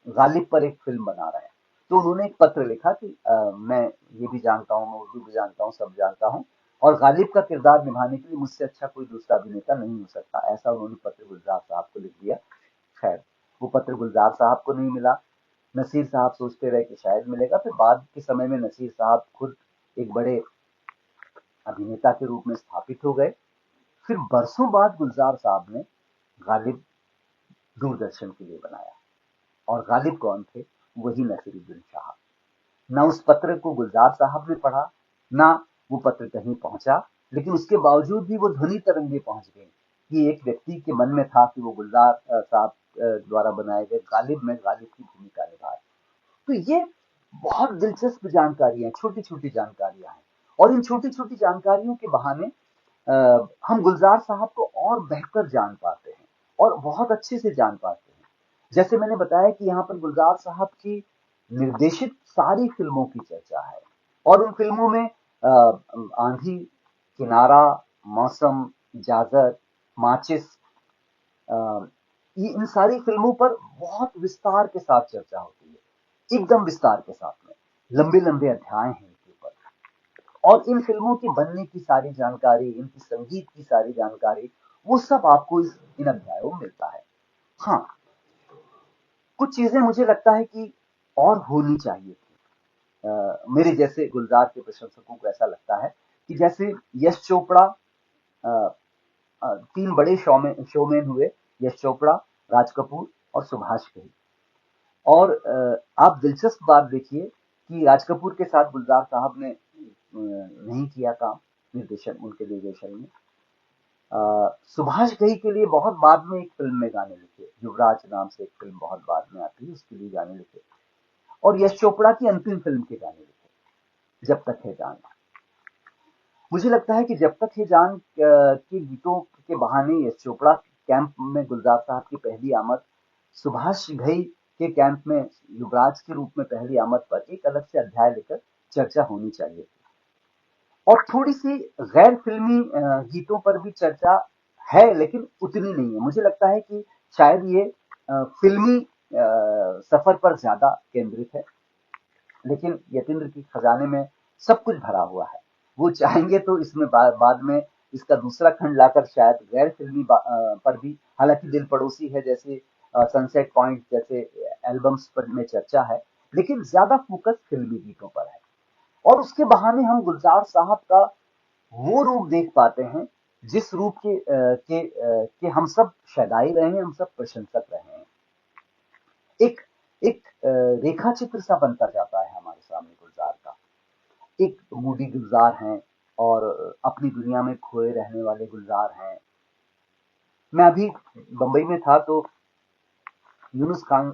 गालिब पर एक फिल्म बना रहे हैं। तो उन्होंने एक पत्र लिखा कि मैं ये भी जानता हूँ, मैं उर्दू भी जानता हूँ, सब जानता हूँ, और गालिब का किरदार निभाने के लिए मुझसे अच्छा कोई दूसरा अभिनेता नहीं हो सकता, ऐसा उन्होंने पत्र गुलजार साहब को लिख दिया। खैर, वो पत्र गुलजार साहब को नहीं मिला। नसीर साहब सोचते रहे कि शायद मिलेगा, फिर बाद के समय में नसीर साहब खुद एक बड़े अभिनेता के रूप में स्थापित हो गए। फिर बरसों बाद गुलजार साहब ने गालिब दूरदर्शन के लिए बनाया, और गालिब कौन थे? वही नसीरुद्दीन शाह। ना उस पत्र को गुलजार साहब ने पढ़ा, ना वो पत्र कहीं पहुंचा, लेकिन उसके बावजूद भी वो ध्वनि तरंगे पहुंच गई कि एक व्यक्ति के मन में था कि वो गुलजार साहब द्वारा बनाए गए गालिब में गालिब की भूमिका निभाए। तो ये बहुत दिलचस्प जानकारियां, छोटी छोटी जानकारियां हैं, और इन छोटी छोटी जानकारियों के बहाने हम गुलजार साहब को और बेहतर जान पाते हैं, और बहुत अच्छे से जान पाते हैं। जैसे मैंने बताया कि यहाँ पर गुलजार साहब की निर्देशित सारी फिल्मों की चर्चा है, और उन फिल्मों में आंधी, किनारा, मौसम, इजाजत, माचिस, ये इन सारी फिल्मों पर बहुत विस्तार के साथ चर्चा होती है, एकदम विस्तार के साथ में, लंबे लंबे अध्याय हैं इनके ऊपर। और इन फिल्मों की बनने की सारी जानकारी, इनकी संगीत की सारी जानकारी, वो सब आपको इन अध्यायों में मिलता है। हाँ, कुछ चीजें मुझे लगता है कि और होनी चाहिए थी। मेरे जैसे गुलजार के प्रशंसकों को ऐसा लगता है कि जैसे यश चोपड़ा, अ, तीन बड़े शोमैन हुए, यश चोपड़ा, राज कपूर और सुभाष घई। और आप दिलचस्प बात देखिए कि राज कपूर के साथ गुलजार साहब ने नहीं किया काम निर्देशन, उनके निर्देशन में। सुभाष घई के लिए बहुत बाद में एक फिल्म में गाने लिखे, युवराज नाम से एक फिल्म बहुत बाद में आती है, उसके लिए गाने लिखे। और यश चोपड़ा की अंतिम फिल्म के गाने लिखे, जब तक है जान। मुझे लगता है कि जब तक है जान के गीतों के बहाने यश चोपड़ा कैंप में गुलजार साहब की पहली आमद, सुभाष घई के कैंप में युवराज के रूप में पहली आमद पर एक अलग से अध्याय लेकर चर्चा होनी चाहिए। और थोड़ी सी गैर फिल्मी गीतों पर भी चर्चा है, लेकिन उतनी नहीं है। मुझे लगता है कि शायद ये फिल्मी सफर पर ज्यादा केंद्रित है, लेकिन यतीन्द्र की खजाने में सब कुछ भरा हुआ है। वो चाहेंगे तो इसमें बाद में इसका दूसरा खंड लाकर शायद गैर फिल्मी पर भी, हालांकि दिल पड़ोसी है जैसे, सनसेट पॉइंट जैसे एल्बम्स पर में चर्चा है, लेकिन ज्यादा फोकस फिल्मी गीतों पर है। और उसके बहाने हम गुलजार साहब का वो रूप देख पाते हैं जिस रूप के हम सब शैदाई रहे हैं, हम सब प्रशंसक रहे हैं। एक एक रेखा चित्र सा बनता जाता है हमारे सामने गुलजार का। एक मूडी गुलजार हैं, और अपनी दुनिया में खोए रहने वाले गुलजार हैं। मैं अभी बंबई में था तो यूनुस खान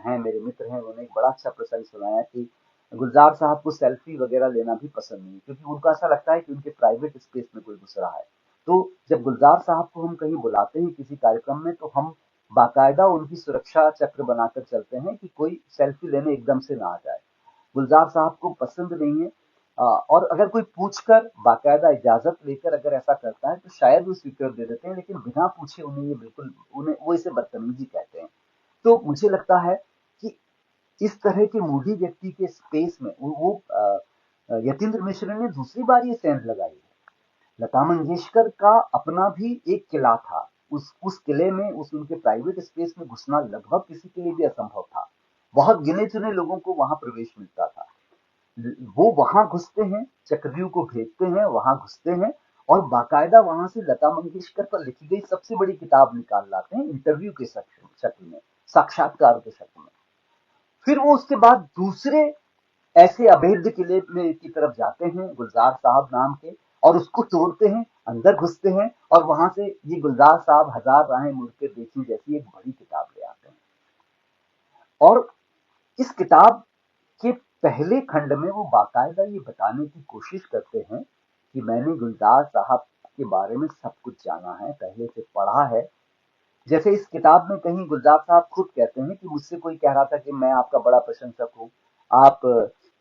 हैं, मेरे मित्र हैं, उन्होंने एक बड़ा अच्छा प्रसंग सुनाया कि गुलजार साहब को सेल्फी वगैरह लेना भी पसंद नहीं, क्योंकि उनको ऐसा लगता है कि उनके प्राइवेट स्पेस में कोई घुस रहा है। तो जब गुलजार साहब को हम कहीं बुलाते हैं किसी कार्यक्रम में, तो हम बाकायदा उनकी सुरक्षा चक्र बनाकर चलते हैं कि कोई सेल्फी लेने एकदम से ना आ जाए। गुलजार साहब को पसंद नहीं है। और अगर कोई पूछकर बाकायदा इजाजत लेकर अगर ऐसा करता है तो शायद वो स्वीकृति दे देते हैं, लेकिन बिना पूछे उन्हें ये बिल्कुल, उन्हें वो इसे बदतमीजी कहते हैं। तो मुझे लगता है कि इस तरह के मूडी व्यक्ति के स्पेस में वो यतीन्द्र मिश्र ने दूसरी बार ये सेंध लगाई है। लता मंगेशकर का अपना भी एक किला था। उस किले में, उस उनके प्राइवेट स्पेस में घुसना लगभग किसी के लिए भी असंभव था। बहुत गिने चुने लोगों को वहां प्रवेश मिलता था। वो वहां घुसते हैं, चक्रव्यूह को भेदते हैं, वहां घुसते हैं और बाकायदा वहां से लता मंगेशकर पर लिखी गई सबसे बड़ी किताब निकाल लाते हैं, इंटरव्यू के शक्ल में, साक्षात्कार के शक्ल में। फिर वो उसके बाद दूसरे ऐसे अभेद्य किले में की तरफ जाते हैं, गुलजार साहब नाम के, और उसको तोड़ते हैं, अंदर घुसते हैं और वहां से ये गुलजार साहब हजार राहें मुड़कर देखी जैसी एक बड़ी किताब ले आते हैं। और इस किताब के पहले खंड में वो बाकायदा ये बताने की कोशिश करते हैं कि मैंने गुलजार साहब के बारे में सब कुछ जाना है, पहले से पढ़ा है। जैसे इस किताब में कहीं गुलजार साहब खुद कहते हैं कि मुझसे कोई कह रहा था कि मैं आपका बड़ा प्रशंसक हूँ, आप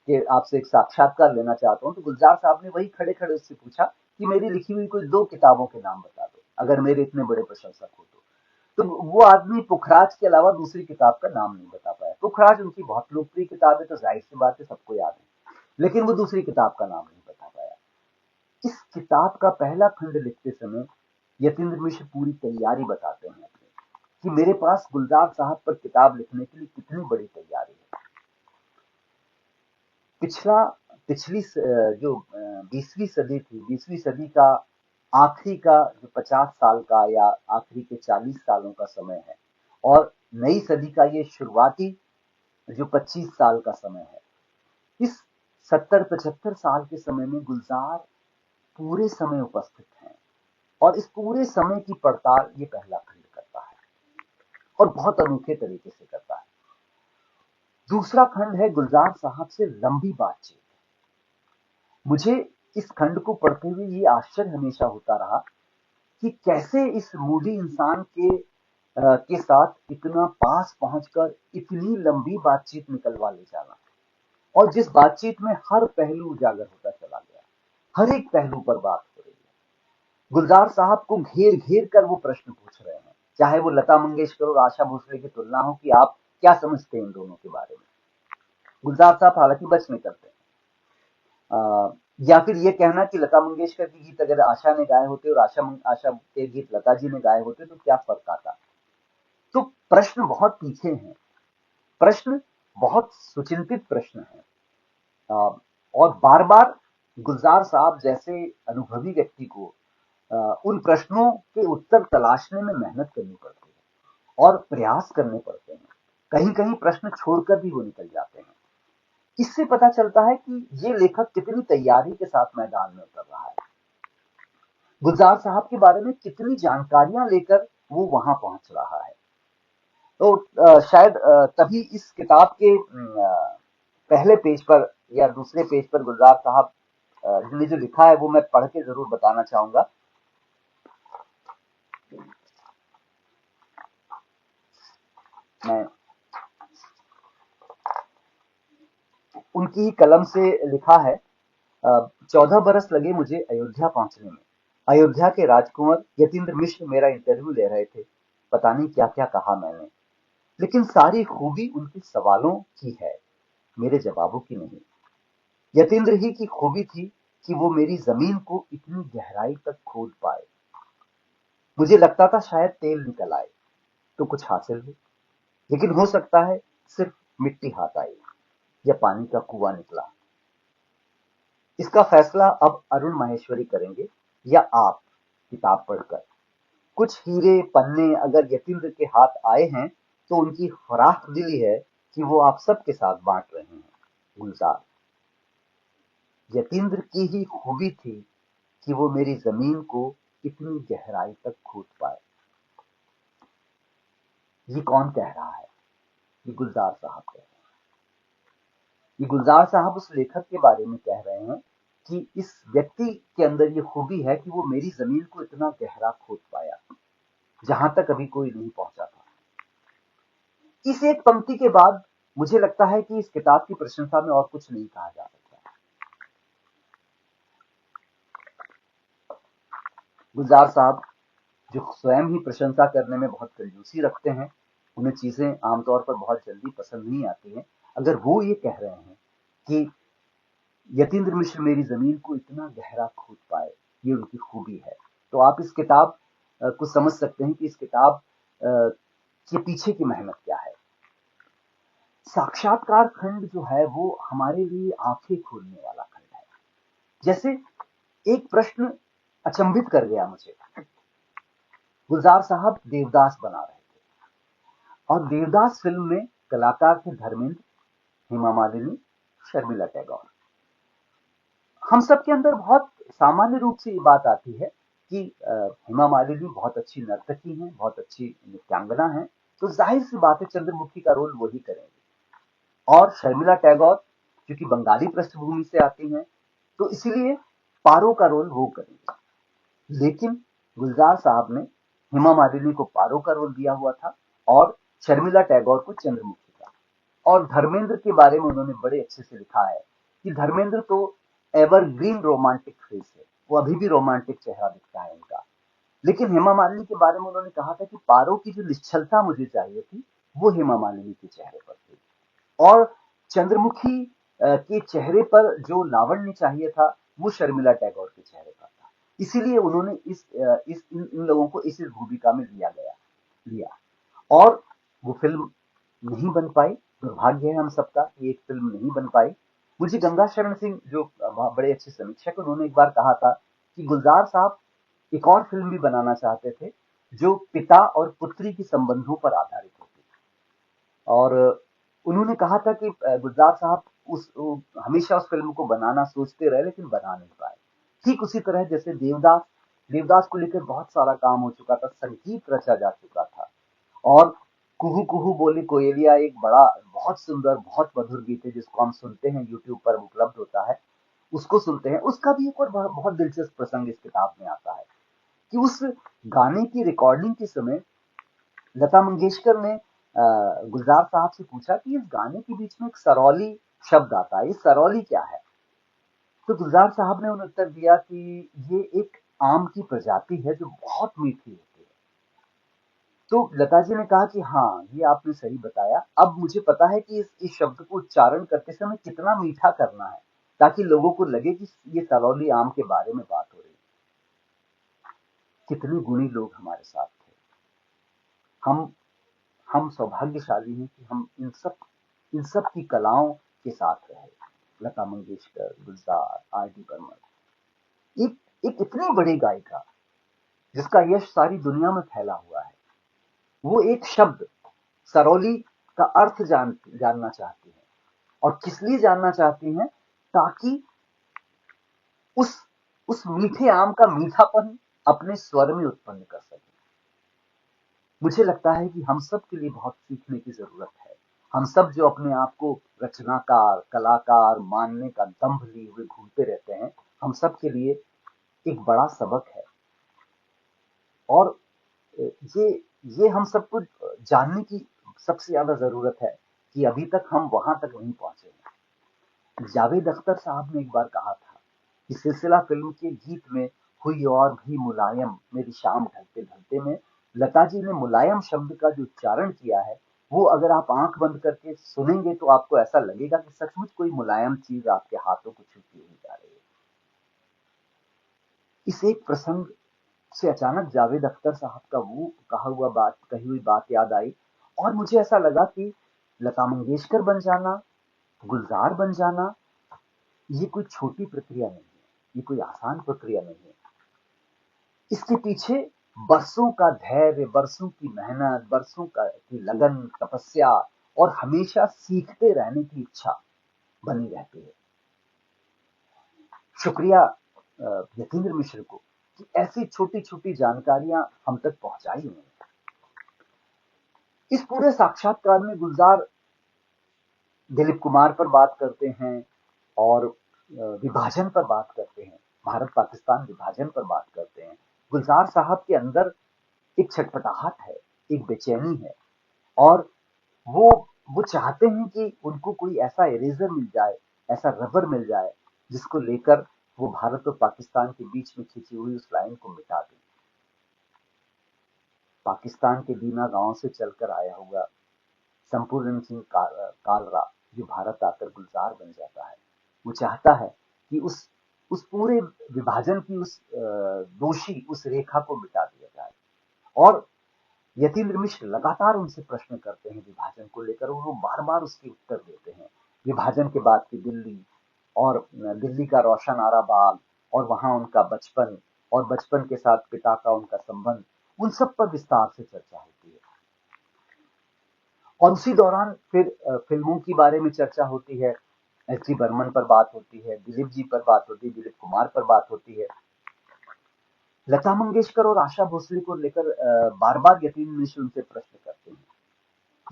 कि आपसे एक साक्षात्कार लेना चाहता हूँ, तो गुलजार साहब ने वही खड़े खड़े उससे पूछा कि मेरी लिखी हुई कोई 2 किताबों के नाम बता दो, अगर मेरे इतने बड़े प्रशंसक हो तो वो आदमी पुखराज के अलावा दूसरी किताब का नाम नहीं बता पाया। पुखराज उनकी बहुत लोकप्रिय किताब है, तो जाहिर सी बात है सबको याद है, लेकिन वो दूसरी किताब का नाम नहीं बता पाया। इस किताब का पहला खंड लिखते समय यतीन्द्र मिश्र पूरी तैयारी बताते हैं अपनी, कि मेरे पास गुलजार साहब पर किताब लिखने के लिए कितनी बड़ी तैयारी है। पिछली जो 20वीं सदी थी, 20वीं सदी का आखिरी का जो 50 साल का या आखिरी के 40 सालों का समय है, और नई सदी का ये शुरुआती जो 25 साल का समय है, इस 70-75 साल के समय में गुलजार पूरे समय उपस्थित हैं और इस पूरे समय की पड़ताल ये पहला खंड करता है और बहुत अनोखे तरीके से करता है। दूसरा खंड है गुलजार साहब से लंबी बातचीत। मुझे इस खंड को पढ़ते हुए ये आश्चर्य हमेशा होता रहा कि कैसे इस मूडी इंसान के साथ इतना पास पहुंचकर इतनी लंबी बातचीत निकलवा ले जाना, और जिस बातचीत में हर पहलू उजागर होता चला गया, हर एक पहलू पर बात हो रही है। गुलजार साहब को घेर घेर कर वो प्रश्न पूछ रहे हैं, चाहे वो लता मंगेशकर और आशा भोसले की तुलना हो कि आप क्या समझते हैं इन दोनों के बारे में। गुलजार साहब हालांकि बच नहीं करते, या फिर ये कहना कि लता मंगेशकर के गीत अगर आशा ने गाए होते और आशा के गीत लता जी ने गाए होते तो क्या फर्क आता। तो प्रश्न बहुत तीखे हैं, प्रश्न बहुत सुचिंतित प्रश्न है, और बार बार गुलजार साहब जैसे अनुभवी व्यक्ति को उन प्रश्नों के उत्तर तलाशने में मेहनत करनी पड़ती है और प्रयास करने पड़ते हैं। कहीं कहीं प्रश्न छोड़कर भी वो निकल जाते हैं। इससे पता चलता है कि ये लेखक कितनी तैयारी के साथ मैदान में उतर रहा है, गुलजार साहब के बारे में कितनी जानकारियां लेकर वो वहां पहुंच रहा है। तो शायद तभी इस किताब के पहले पेज पर या दूसरे पेज पर गुलजार साहब ने जो लिखा है वो मैं पढ़ के जरूर बताना चाहूंगा। मैं उनकी ही कलम से लिखा है। 14 बरस लगे मुझे अयोध्या पहुंचने में। अयोध्या के राजकुंवर यतीन्द्र मिश्र मेरा इंटरव्यू ले रहे थे। पता नहीं क्या क्या कहा मैंने, लेकिन सारी खूबी उनके सवालों की है, मेरे जवाबों की नहीं। यतीन्द्र ही की खूबी थी कि वो मेरी जमीन को इतनी गहराई तक खोद पाए। मुझे लगता था शायद तेल निकल आए तो कुछ हासिल हो, लेकिन हो सकता है सिर्फ मिट्टी हाथ आई या पानी का कुआं निकला। इसका फैसला अब अरुण माहेश्वरी करेंगे या आप किताब पढ़कर। कुछ हीरे पन्ने अगर यतीन्द्र के हाथ आए हैं तो उनकी फराख दिली है कि वो आप सबके साथ बांट रहे हैं। गुलजार, यतीन्द्र की ही खूबी थी कि वो मेरी जमीन को इतनी गहराई तक खोद पाए। ये कौन कह रहा है? ये गुलजार साहब कह रहे हैं। ये गुलजार साहब उस लेखक के बारे में कह रहे हैं कि इस व्यक्ति के अंदर ये खूबी है कि वो मेरी जमीन को इतना गहरा खोद पाया जहां तक अभी कोई नहीं पहुंचा था। इस एक पंक्ति के बाद मुझे लगता है कि इस किताब की प्रशंसा में और कुछ नहीं कहा जा सकता। गुलजार साहब जो स्वयं ही प्रशंसा करने में बहुत कंजूसी रखते हैं, उन्हें चीजें आमतौर पर बहुत जल्दी पसंद नहीं आती हैं। अगर वो ये कह रहे हैं कि यतीन्द्र मिश्र मेरी जमीन को इतना गहरा खोद पाए, ये उनकी खूबी है। तो आप इस किताब को समझ सकते हैं कि इस किताब के पीछे की मेहनत क्या है। साक्षात्कार खंड जो है वो हमारे लिए आंखें खोलने वाला खंड है। जैसे एक प्रश्न अचंभित कर गया मुझे। गुलजार साहब देवदास बना रहे थे और देवदास फिल्म में कलाकार थे धर्मेंद्र, हेमा मालिनी, शर्मिला टैगोर। हम सब के अंदर बहुत सामान्य रूप से ये बात आती है कि हेमा मालिनी बहुत अच्छी नर्तकी हैं, बहुत अच्छी नृत्यांगना हैं, तो जाहिर सी बात है चंद्रमुखी का रोल वही करेंगे। और शर्मिला टैगोर क्योंकि बंगाली पृष्ठभूमि से आती हैं, तो इसीलिए पारो का रोल वो करेंगे। लेकिन गुलजार साहब ने हेमा मालिनी को पारो का रोल दिया हुआ था और शर्मिला टैगोर को चंद्रमुखी का। और धर्मेंद्र के बारे में उन्होंने बड़े अच्छे से लिखा है कि धर्मेंद्र तो एवरग्रीन रोमांटिक फेस है, वो अभी भी रोमांटिक चेहरा दिखता है उनका। लेकिन हेमा मालिनी के बारे में उन्होंने कहा था कि पारो की जो निश्चलता मुझे चाहिए थी वो हेमा मालिनी के चेहरे पर थी, और चंद्रमुखी के चेहरे पर जो लावण्य चाहिए था वो शर्मिला टैगोर के चेहरे पर था। इसीलिए उन्होंने इन लोगों को इस भूमिका में लिया। और वो फिल्म नहीं बन पाई। दुर्भाग्य है हम सबका कि एक फिल्म नहीं बन पाई। मुझे गंगा शरण सिंह जो बड़े अच्छे समीक्षक, उन्होंने एक बार कहा था कि गुलजार साहब एक और फिल्म भी बनाना चाहते थे जो पिता और पुत्री के संबंधों पर आधारित होती। और उन्होंने कहा था कि गुलजार साहब हमेशा उस फिल्म को बनाना सोचते रहे लेकिन बना नहीं पाए। ठीक उसी तरह जैसे देवदास को लेकर बहुत सारा काम हो चुका था, संगीत रचा जा चुका था, और कुहू कुहू बोली कोयलिया एक बड़ा बहुत सुंदर बहुत मधुर गीत है जिसको हम सुनते हैं, यूट्यूब पर उपलब्ध होता है, उसको सुनते हैं। उसका भी एक और बहुत दिलचस्प प्रसंग इस किताब में आता है कि उस गाने की रिकॉर्डिंग के समय लता मंगेशकर ने गुलजार साहब से पूछा कि इस गाने के बीच में एक सरौली शब्द आता है, ये सरौली क्या है? तो गुलजार साहब ने उन्हें उत्तर दिया कि ये एक आम की प्रजाति है जो बहुत मीठी होती है। तो लता जी ने कहा कि हाँ, ये आपने सही बताया, अब मुझे पता है कि इस शब्द को उच्चारण करते समय कितना मीठा करना है ताकि लोगों को लगे कि ये सरौली आम के बारे में बात हो रही है। कितने गुणी लोग हमारे साथ थे। हम हम सौभाग्यशाली हैं कि हम इन सब की कलाओं के साथ रहे। लता मंगेशकर, गुलजार, आर डी बर्मन, एक एक इतनी बड़ी गायिका जिसका यश सारी दुनिया में फैला हुआ है, वो एक शब्द सरौली का अर्थ जानना चाहती हैं। और किस लिए जानना चाहती हैं? ताकि उस उस मीठे आम का मीठापन अपने स्वर में उत्पन्न कर सके। मुझे लगता है कि हम सब के लिए बहुत सीखने की जरूरत है। हम सब जो अपने आप को रचनाकार, कलाकार मानने का दंभ लिए हुए घूमते रहते हैं, हम सब के लिए एक बड़ा सबक है। और ये ये हम सबको जानने की सबसे ज्यादा जरूरत है कि अभी तक हम वहां तक नहीं पहुंचे हैं। जावेद अख्तर साहब ने एक बार कहा था कि सिलसिला फिल्म के गीत में हुई और भी मुलायम मेरी शाम ढलते ढलते में लता जी ने मुलायम शब्द का जो उच्चारण किया है, वो अगर आप आंख बंद करके सुनेंगे तो आपको ऐसा लगेगा कि सचमुच कोई मुलायम चीज आपके हाथों को छूती हुई जा रही है। इस एक प्रसंग से अचानक जावेद अख्तर साहब का वो कही हुई बात याद आई, और मुझे ऐसा लगा कि लता मंगेशकर बन जाना, गुलजार बन जाना, ये कोई छोटी प्रक्रिया नहीं है, ये कोई आसान प्रक्रिया नहीं है। इसके पीछे बरसों का धैर्य, बरसों की मेहनत, बरसों की लगन, तपस्या और हमेशा सीखते रहने की इच्छा बनी रहती है। शुक्रिया यतीन्द्र मिश्र को कि ऐसी छोटी छोटी जानकारियां हम तक पहुंचाई उन्होंने। इस पूरे साक्षात्कार में गुलजार दिलीप कुमार पर बात करते हैं और विभाजन पर बात करते हैं, भारत पाकिस्तान विभाजन पर बात करते हैं। गुलजार साहब के अंदर एक छटपटाहट है, एक बेचैनी है, और वो वो चाहते हैं कि उनको कोई ऐसा इरेजर मिल जाए, ऐसा रबर मिल जाए जिसको लेकर वो भारत और पाकिस्तान के बीच में खिंची हुई उस लाइन को मिटा दें। पाकिस्तान के दीना गांव से चलकर आया हुआ संपूर्ण सिंह कालरा जो भारत आकर गुलजार बन जाता है, वो चाहता है कि उस पूरे विभाजन की उस दोषी उस रेखा को मिटा दिया जाए। और यतीन्द्र मिश्र लगातार उनसे प्रश्न करते हैं विभाजन को लेकर, और वो बार बार उसके उत्तर देते हैं। विभाजन के बाद की दिल्ली, और दिल्ली का रोशनारा बाग, और वहां उनका बचपन, और बचपन के साथ पिता का उनका संबंध, उन सब पर विस्तार से चर्चा होती है। और उसी दौरान फिर फिल्मों के बारे में चर्चा होती है। एस.डी. बर्मन पर बात होती है, दिलीप जी पर बात होती है, दिलीप कुमार पर बात होती है। लता मंगेशकर और आशा भोसले को लेकर बार बार यतीन्द्र मिश्र उनसे प्रश्न करते हैं।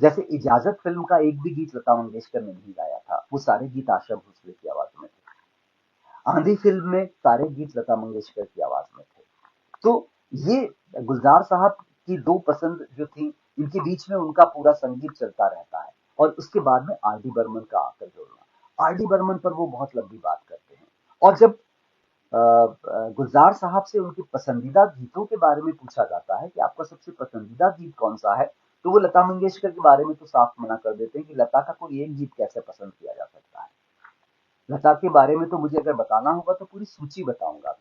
जैसे इजाजत फिल्म का एक भी गीत लता मंगेशकर ने नहीं गाया था, वो सारे गीत आशा भोसले की आवाज में थे। आंधी फिल्म में सारे गीत लता मंगेशकर की आवाज में थे। तो ये गुलजार साहब की दो पसंद जो थी, इनके बीच में उनका पूरा संगीत चलता रहता है। और उसके बाद में आर डी बर्मन का आकर जोड़ना, आर डी बर्मन पर वो बहुत लंबी बात करते हैं। और जब गुलजार साहब से उनके पसंदीदा गीतों के बारे में पूछा जाता है कि आपका सबसे पसंदीदा गीत कौन सा है, तो वो लता मंगेशकर के बारे में तो साफ मना कर देते हैं कि लता का कोई एक गीत कैसे पसंद किया जा सकता है। लता के बारे में तो मुझे अगर बताना होगा तो पूरी सूची बताऊंगा।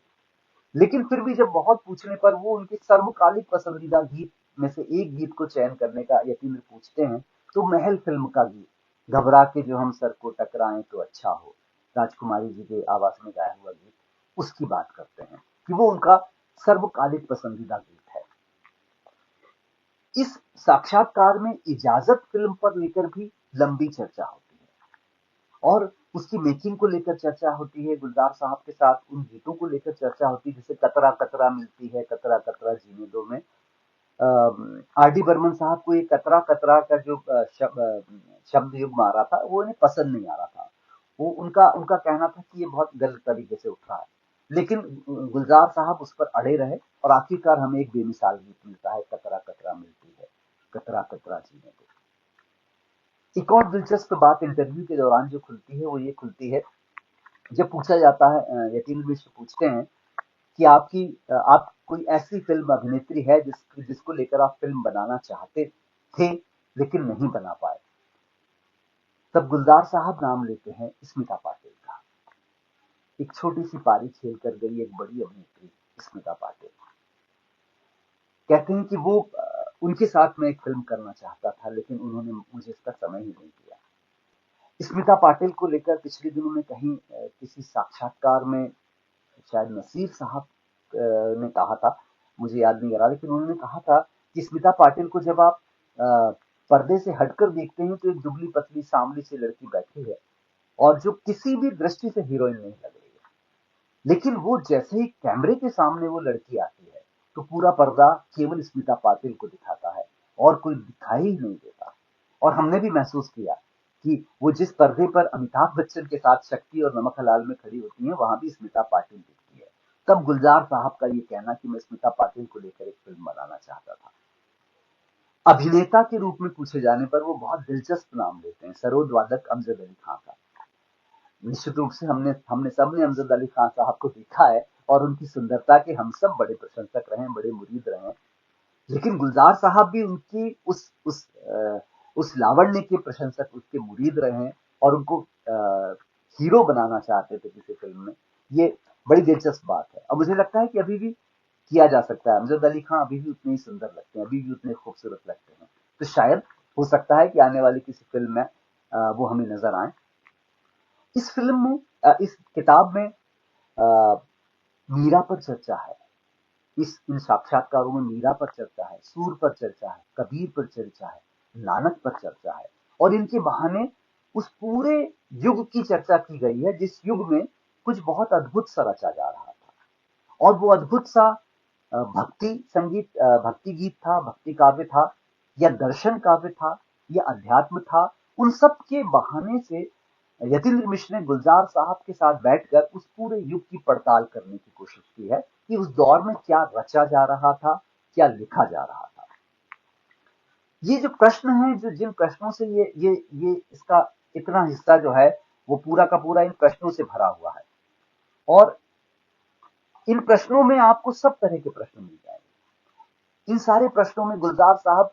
लेकिन फिर भी जब बहुत पूछने पर वो उनके सर्वकालिक पसंदीदा गीत में से एक गीत को चयन करने का यतीन्द्र पूछते हैं, तो महल फिल्म का गीत, घबरा के जो हम सर को टकराएं तो अच्छा हो, राजकुमारी जी के आवाज में गाया हुआ गीत, उसकी बात करते हैं कि वो उनका सर्वकालिक पसंदीदा गीत है। इस साक्षात्कार में इजाजत फिल्म पर लेकर भी लंबी चर्चा होती है, और उसकी मेकिंग को लेकर चर्चा होती है। गुलजार साहब के साथ उन गीतों को लेकर चर्चा होती है, जैसे कतरा कतरा मिलती है, कतरा कतरा जीने दो में आर डी बर्मन साहब को ये कतरा कतरा का जो शब्द युग मारा था, वो इन्हें पसंद नहीं आ रहा था। वो उनका उनका कहना था कि ये बहुत गलत तरीके से उठ रहा है। लेकिन गुलजार साहब उस पर अड़े रहे, और आखिरकार हमें एक बेमिसाल गीत मिलता है, कतरा कतरा मिलती है, कतरा कतरा जीने दो। एक और दिलचस्प बात इंटरव्यू के दौरान जो खुलती है, वो ये खुलती है, जब पूछा जाता है, यतीन्द्र मिश्र पूछते हैं कि आप कोई ऐसी फिल्म अभिनेत्री है जिसको लेकर आप फिल्म बनाना चाहते थे लेकिन नहीं बना पाए। तब गुलजार साहब नाम लेते हैं स्मिता पाटिल का। एक छोटी सी पारी खेल कर गई एक बड़ी अभिनेत्री स्मिता पाटिल। कहते हैं कि वो उनके साथ मैं एक फिल्म करना चाहता था, लेकिन उन्होंने मुझे इसका समय ही नहीं दिया। स्मिता पाटिल को लेकर पिछले दिनों में कहीं किसी साक्षात्कार में शायद नसीर साहब ने कहा था, मुझे याद नहीं आ रहा, लेकिन उन्होंने कहा था कि स्मिता पाटिल को जब आप पर्दे से हटकर देखते हैं तो एक दुबली पतली सांवली सी लड़की बैठी है, और जो किसी भी दृष्टि से हीरोइन नहीं लग रही है। लेकिन वो जैसे ही कैमरे के सामने वो लड़की आती है, तो पूरा पर्दा केवल स्मिता पाटिल को दिखाता है, और कोई दिखाई ही नहीं देता। और हमने भी महसूस किया कि वो जिस पर्दे पर अमिताभ बच्चन के साथ शक्ति और नमक हलाल में खड़ी होती हैं, वहां भी स्मिता पाटिल दिखती है। तब गुलजार साहब का ये कहना कि मैं स्मिता पाटिल को लेकर एक फिल्म बनाना चाहता था। अभिनेता के रूप में पूछे जाने पर वो बहुत दिलचस्प नाम लेते हैं, सरोद वादक अमजद अली खान का। निश्चित रूप से हमने हमने सबने अमजद अली खान साहब को देखा है, और उनकी सुंदरता के हम सब बड़े प्रशंसक रहे, बड़े मुरीद रहे। लेकिन गुलजार साहब भी उनकी उस लावण्य के प्रशंसक, उसके मुरीद रहे हैं, और उनको हीरो बनाना चाहते थे किसी फिल्म में। ये बड़ी दिलचस्प बात है, और मुझे लगता है कि अभी भी किया जा सकता है। अमजद अली खान अभी भी उतने ही सुंदर लगते हैं, अभी भी उतने खूबसूरत लगते हैं। तो शायद हो सकता है कि आने वाली किसी फिल्म में वो हमें नजर आए। इस फिल्म में इस किताब में मीरा पर चर्चा है। इन साक्षात्कारों में मीरा पर चर्चा है, सूर पर चर्चा है, कबीर पर चर्चा है, नानक पर चर्चा है, और इनके बहाने उस पूरे युग की चर्चा की गई है जिस युग में कुछ बहुत अद्भुत सा रचा जा रहा था। और वो अद्भुत सा भक्ति संगीत, भक्ति गीत था, भक्ति काव्य था, या दर्शन काव्य था, या अध्यात्म था। उन सब के बहाने से यतीन्द्र मिश्र ने गुलजार साहब के साथ बैठकर उस पूरे युग की पड़ताल करने की कोशिश की है कि उस दौर में क्या रचा जा रहा था, क्या लिखा जा रहा था। ये जो प्रश्न है, जो जिन प्रश्नों से ये इसका इतना हिस्सा जो है वो पूरा का पूरा इन प्रश्नों से भरा हुआ है, और इन प्रश्नों में आपको सब तरह के प्रश्न मिल जाएंगे। इन सारे प्रश्नों में गुलजार साहब,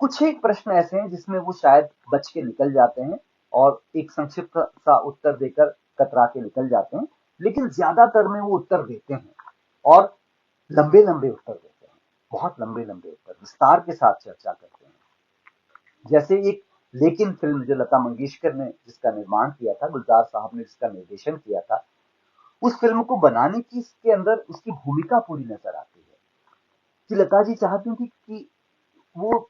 कुछ एक प्रश्न ऐसे हैं जिसमें वो शायद बच के निकल जाते हैं, और एक संक्षिप्त सा उत्तर देकर कतरा के निकल जाते हैं, लेकिन ज्यादातर में वो उत्तर देते हैं और लंबे लंबे उत्तर देते हैं, बहुत लंबे लंबे उत्तर विस्तार के साथ चर्चा करते हैं। जैसे एक लेकिन फिल्म जो लता मंगेशकर ने जिसका निर्माण किया था, गुलजार साहब ने जिसका निर्देशन किया था, उस फिल्म को बनाने की इसके अंदर उसकी भूमिका पूरी नजर आती है कि लता जी चाहती थी कि वो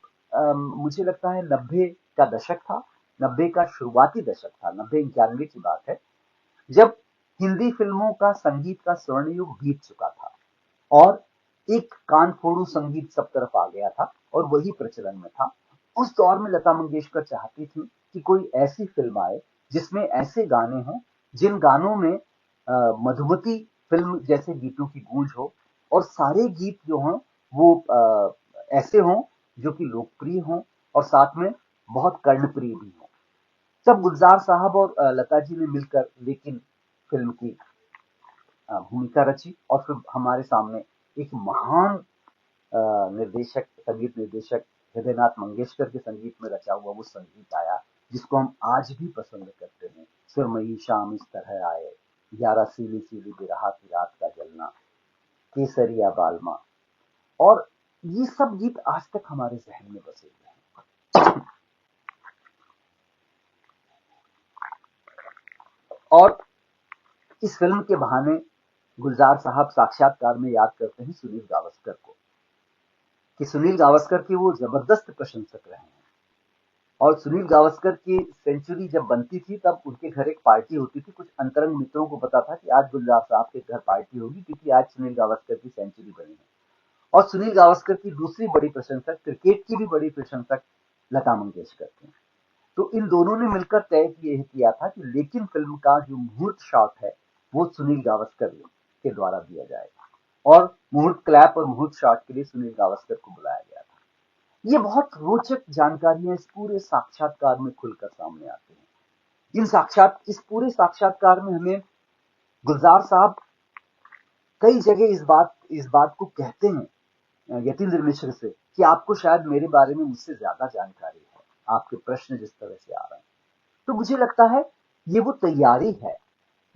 मुझे लगता है 90 का दशक था, 90 का शुरुआती दशक था, 90-91 की बात है, जब हिंदी फिल्मों का संगीत का स्वर्ण युग बीत चुका था और एक कान फोड़ू संगीत सब तरफ आ गया था और वही प्रचलन में था। उस दौर में लता मंगेशकर चाहती थी कि कोई ऐसी फिल्म आए जिसमें ऐसे गाने हों जिन गानों में मधुमती फिल्म जैसे गीतों की गूंज हो और सारे गीत जो हों वो ऐसे हों जो कि लोकप्रिय हों और साथ में बहुत कर्णप्रिय भी हों। तब गुलजार साहब और लता जी ने मिलकर लेकिन फिल्म की भूमिका रची और फिर हमारे सामने एक महान निर्देशक, संगीत निर्देशक हृदयनाथ मंगेशकर के संगीत में रचा हुआ वो संगीत आया जिसको हम आज भी पसंद करते हैं। सुरमई शाम इस तरह आए, यारा सीली सीली बिरहा की रात का जलना, केसरिया बालमा, और ये सब गीत आज तक हमारे जहन में बसे हुए हैं। और इस फिल्म के बहाने गुलजार साहब साक्षात्कार में याद करते हैं सुनील गावस्कर को कि सुनील गावस्कर के वो जबरदस्त प्रशंसक रहे हैं और सुनील गावस्कर की सेंचुरी जब बनती थी तब उनके घर एक पार्टी होती थी। कुछ अंतरंग मित्रों को पता था कि आज गुलजार साहब के घर पार्टी होगी क्योंकि आज सुनील गावस्कर की सेंचुरी बनी है। और सुनील गावस्कर की दूसरी बड़ी प्रशंसक, क्रिकेट की भी बड़ी प्रशंसक लता मंगेशकर थी। तो इन दोनों ने मिलकर तय किया था कि लेकिन फिल्म का जो मुहूर्त शॉट है वो सुनील गावस्कर के द्वारा दिया जाएगा और मुहूर्त क्लैप और मुहूर्त शॉट के लिए सुनील गावस्कर को बुलाया गया था। ये बहुत रोचक जानकारियां इस पूरे साक्षात्कार में खुलकर सामने आती हैं। इस पूरे साक्षात्कार में हमें गुलजार साहब कई जगह इस बात को कहते हैं यतीन्द्र मिश्र से कि आपको शायद मेरे बारे में मुझसे ज्यादा जानकारी है, आपके प्रश्न जिस तरह से आ रहे हैं। तो मुझे लगता है ये वो तैयारी है,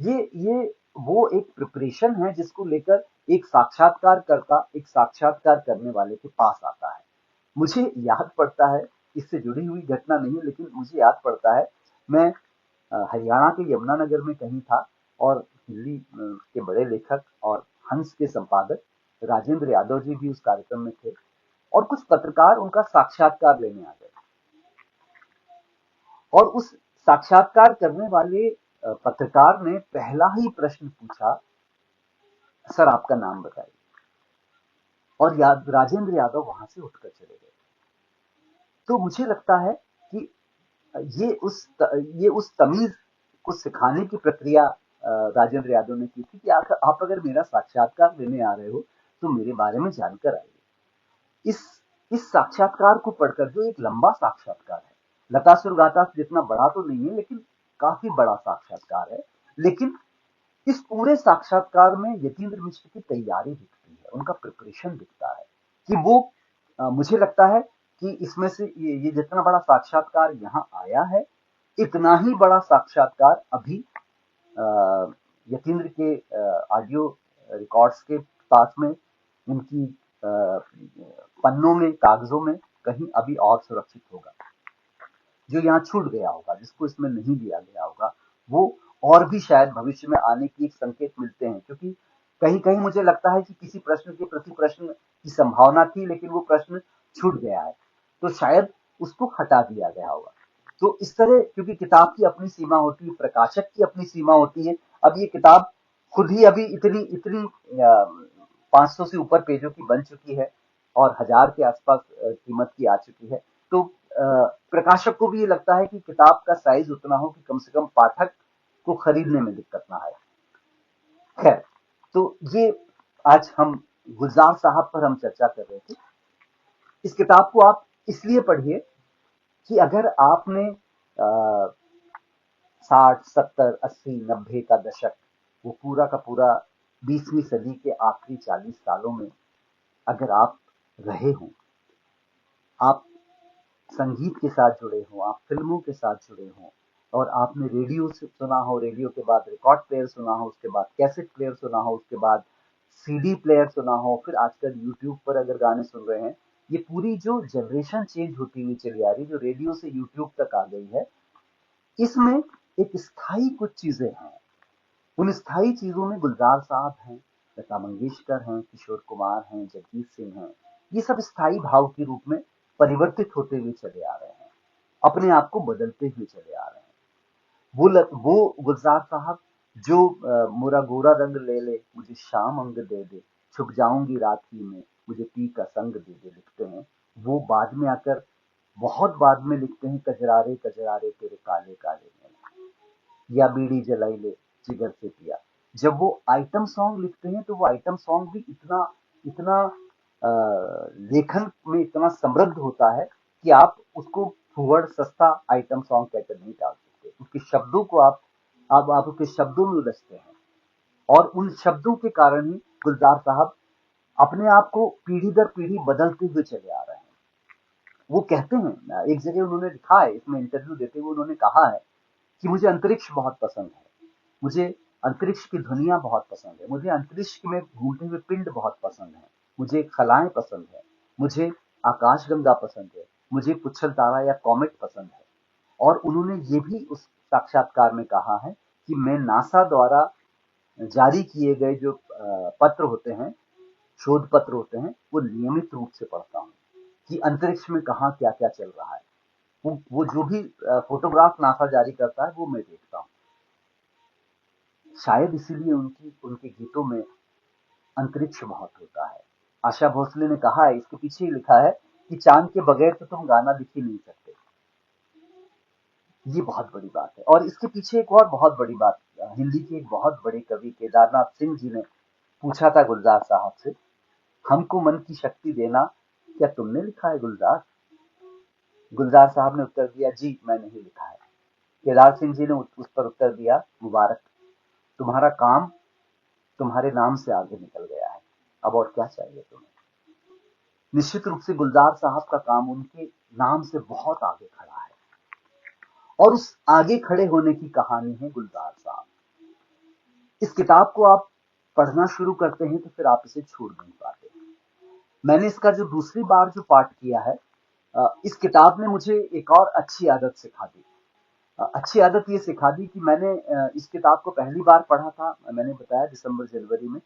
ये वो एक प्रिपरेशन है जिसको लेकर एक साक्षात्कारकर्ता एक साक्षात्कार करने वाले के पास आता है। मुझे याद पड़ता है, इससे जुड़ी हुई घटना नहीं लेकिन मुझे याद पड़ता है, मैं हरियाणा के यमुनानगर में कहीं था और दिल्ली के बड़े लेखक और हंस के संपादक राजेंद्र यादव जी भी उस कार्यक्रम में थे और कुछ पत्रकार उनका साक्षात्कार लेने आ गए और उस साक्षात्कार करने वाले पत्रकार ने पहला ही प्रश्न पूछा, सर आपका नाम बताइए। और राजेंद्र यादव वहां से उठकर चले गए। तो मुझे लगता है कि ये उस तमीज को सिखाने की प्रक्रिया राजेंद्र यादव ने की थी कि आप अगर मेरा साक्षात्कार लेने आ रहे हो तो मेरे बारे में जानकर आइए। इस साक्षात्कार को पढ़कर, जो एक लंबा साक्षात्कार है, लता सुरगाता जितना बड़ा तो नहीं है लेकिन काफी बड़ा साक्षात्कार है, लेकिन इस पूरे साक्षात्कार में यतीन्द्र मिश्र की तैयारी दिखती है, उनका प्रिपरेशन दिखता है कि वो मुझे लगता है कि इसमें से ये जितना बड़ा साक्षात्कार यहाँ आया है, इतना ही बड़ा साक्षात्कार अभी यतीन्द्र के ऑडियो रिकॉर्ड्स के पास में उनकी पन्नों में, कागजों में कहीं अभी और सुरक्षित होगा। जो यहाँ छूट गया होगा, जिसको इसमें नहीं दिया गया होगा, वो और भी शायद भविष्य में आने की एक संकेत मिलते हैं, क्योंकि कहीं कहीं मुझे लगता है कि किसी प्रश्न के प्रति प्रश्न की संभावना थी लेकिन वो प्रश्न छूट गया है, तो शायद उसको हटा दिया गया होगा। तो इस तरह, क्योंकि किताब की अपनी सीमा होती है, प्रकाशक की अपनी सीमा होती है। अब ये किताब खुद ही अभी इतनी इतनी 500 से ऊपर पेजों की बन चुकी है और 1000 के आसपास कीमत की आ चुकी है। तो प्रकाशक को भी ये लगता है कि किताब का साइज उतना हो कि कम से कम पाठक को खरीदने में दिक्कत ना आए। खैर, तो ये आज हम गुलजार साहब पर हम चर्चा कर रहे थे। इस किताब को आप इसलिए पढ़िए कि अगर आपने 60, 70, 80, 90 का दशक, वो पूरा का पूरा 20वीं सदी के आखिरी 40 सालों में अगर आप रहे हो, आप संगीत के साथ जुड़े हो, आप फिल्मों के साथ जुड़े हो और आपने रेडियो से सुना हो, रेडियो के बाद रिकॉर्ड प्लेयर सुना हो, उसके बाद कैसेट प्लेयर सुना हो, उसके बाद सीडी प्लेयर सुना हो, फिर आजकल यूट्यूब पर अगर गाने सुन रहे हैं। ये पूरी जो जनरेशन चेंज होती हुई चली आ रही, जो रेडियो से यूट्यूब तक आ गई है, इसमें एक स्थायी कुछ चीजें हैं। उन स्थायी चीजों में गुलजार साहब हैं, लता मंगेशकर हैं, किशोर कुमार हैं, जगजीत सिंह हैं। ये सब स्थायी भाव के रूप में परिवर्तित होते हुए चले आ रहे हैं, अपने आप को बदलते हुए चले आ रहे हैं। वो गुलजार साहब जो मोरा गोरा रंग ले ले, मुझे शाम अंग दे दे, छुप जाऊंगी राखी में, मुझे पी का संग दे दे लिखते हैं, वो बाद में आकर बहुत बाद में लिखते हैं, कजरारे कजरारे तेरे काले काले नैन, या बीड़ी जलाई ले जिगर से पिया। जब वो आइटम सॉन्ग लिखते हैं तो वो आइटम सॉन्ग भी इतना इतना लेखन में इतना समृद्ध होता है कि आप उसको फुहड़ सस्ता आइटम सॉन्ग कहकर नहीं डाल सकते। उसके शब्दों को आप उसके शब्दों में उलझते हैं, और उन शब्दों के कारण ही गुलजार साहब अपने आप को पीढ़ी दर पीढ़ी बदलते हुए चले आ रहे हैं। वो कहते हैं, एक जगह उन्होंने लिखा है, इसमें इंटरव्यू देते हुए उन्होंने कहा है कि मुझे अंतरिक्ष बहुत पसंद है, मुझे अंतरिक्ष की ध्वनियां बहुत पसंद है, मुझे अंतरिक्ष में घूमते हुए पिंड बहुत पसंद है, मुझे खलाएं पसंद है, मुझे आकाशगंगा पसंद है, मुझे पुच्छल तारा या कॉमेट पसंद है। और उन्होंने ये भी उस साक्षात्कार में कहा है कि मैं नासा द्वारा जारी किए गए जो पत्र होते हैं, शोध पत्र होते हैं, वो नियमित रूप से पढ़ता हूँ कि अंतरिक्ष में कहाँ क्या क्या चल रहा है। वो जो भी फोटोग्राफ नासा जारी करता है वो मैं देखता हूँ। शायद इसीलिए उनके गीतों में अंतरिक्ष बहुत होता है। आशा भोसले ने कहा है, इसके पीछे ही लिखा है कि चांद के बगैर तो तुम गाना लिख ही नहीं सकते। ये बहुत बड़ी बात है। और इसके पीछे एक और बहुत बड़ी बात, हिंदी के एक बहुत बड़े कवि केदारनाथ सिंह जी ने पूछा था गुलजार साहब से, हमको मन की शक्ति देना, क्या तुमने लिखा है गुलजार? गुलजार साहब ने उत्तर दिया, जी मैंने ही लिखा है। केदार सिंह जी ने उस पर उत्तर दिया, मुबारक, तुम्हारा काम तुम्हारे नाम से आगे निकल गया है, अब और क्या चाहिए तुम्हें। निश्चित रूप से गुलजार साहब का काम उनके नाम से बहुत आगे खड़ा है, और उस आगे खड़े होने की कहानी है गुलजार साहब। इस किताब को आप पढ़ना शुरू करते हैं तो फिर आप इसे छोड़ नहीं पाते। मैंने इसका जो दूसरी बार जो पाठ किया है, इस किताब ने मुझे एक और अच्छी आदत सिखा दी। अच्छी आदत ये सिखा दी कि मैंने इस किताब को पहली बार पढ़ा था, मैंने बताया दिसंबर जनवरी में,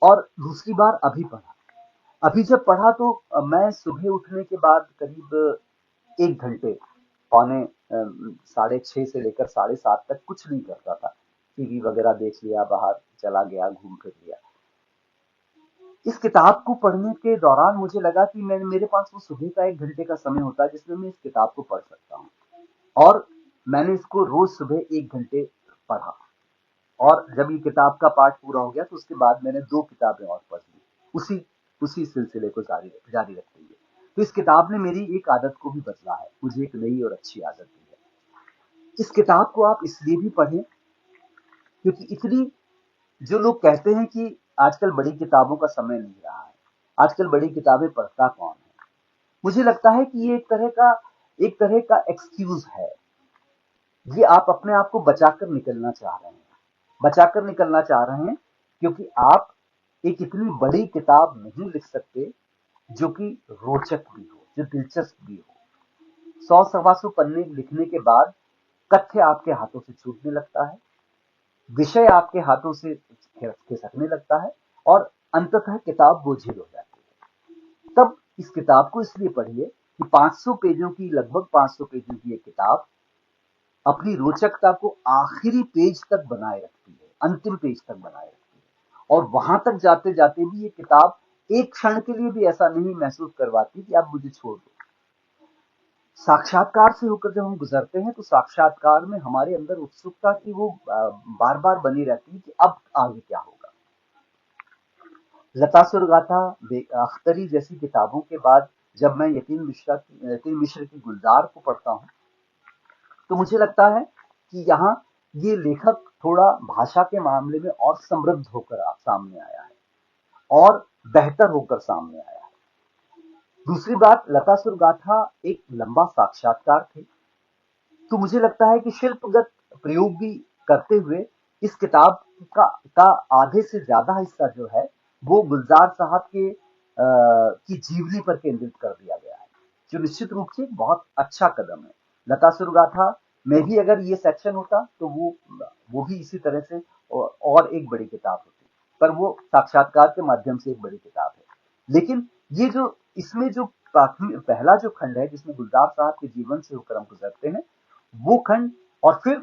और दूसरी बार अभी पढ़ा। अभी जब पढ़ा तो मैं सुबह उठने के बाद करीब 1 घंटे, पौने 6:30 से लेकर 7:30 तक कुछ नहीं करता था। टीवी वगैरह देख लिया, बाहर चला गया, घूम फिर लिया। इस किताब को पढ़ने के दौरान मुझे लगा कि मेरे पास वो सुबह का 1 घंटे का समय होता है जिसमें मैं इस किताब को पढ़ सकता हूँ। और मैंने इसको रोज सुबह 1 घंटे पढ़ा, और जब ये किताब का पाठ पूरा हो गया तो उसके बाद मैंने 2 किताबें और पढ़ ली, उसी उसी सिलसिले को जारी रखते हुए। तो इस किताब ने मेरी एक आदत को भी बदला है, मुझे एक नई और अच्छी आदत दी है। इस किताब को आप इसलिए भी पढ़ें क्योंकि इतनी, जो लोग कहते हैं कि आजकल बड़ी किताबों का समय नहीं रहा है, आजकल बड़ी किताबें पढ़ता कौन है, मुझे लगता है कि ये एक तरह का एक्सक्यूज है। ये आप अपने आप को बचाकर निकलना चाह रहे हैं, बचाकर निकलना चाह रहे हैं, क्योंकि आप एक इतनी बड़ी किताब नहीं लिख सकते जो कि रोचक भी हो, जो दिलचस्प भी हो। 100-125 पन्ने लिखने के बाद तथ्य आपके हाथों से छूटने लगता है, विषय आपके हाथों से खिसकने लगता है, और अंततः किताब बोझिल हो जाती है। तब इस किताब को इसलिए पढ़िए कि 500 पेजों की, लगभग 500 पेजों की ये किताब अपनी रोचकता को आखिरी पेज तक बनाए रखती है, अंतिम पेज तक बनाए रखती है। और वहां तक जाते जाते भी ये किताब एक क्षण के लिए भी ऐसा नहीं महसूस करवाती कि आप मुझे छोड़ दो। साक्षात्कार से होकर जब हम गुजरते हैं तो साक्षात्कार में हमारे अंदर उत्सुकता की वो बार बार बनी रहती है कि अब आगे क्या होगा। लता सुरगाथा, अख्तरी जैसी किताबों के बाद जब मैं यतीन मिश्र की गुलजार को पढ़ता हूँ तो मुझे लगता है कि यहाँ ये लेखक थोड़ा भाषा के मामले में और समृद्ध होकर सामने आया है, और बेहतर होकर सामने आया है। दूसरी बात, लता सुरगाथा एक लंबा साक्षात्कार थे, तो मुझे लगता है कि शिल्पगत प्रयोग भी करते हुए इस किताब का आधे से ज्यादा हिस्सा जो है वो गुलजार साहब के की जीवनी पर केंद्रित कर दिया गया है, जो निश्चित रूप से एक बहुत अच्छा कदम है। लता सुरगाथा में भी अगर ये सेक्शन होता तो वो भी इसी तरह से और एक बड़ी किताब होती, पर वो साक्षात्कार के माध्यम से एक बड़ी किताब है। लेकिन ये जो इसमें जो पहला जो खंड है जिसमें गुलजार साहब के जीवन से होकर हम गुजरते हैं, वो खंड, और फिर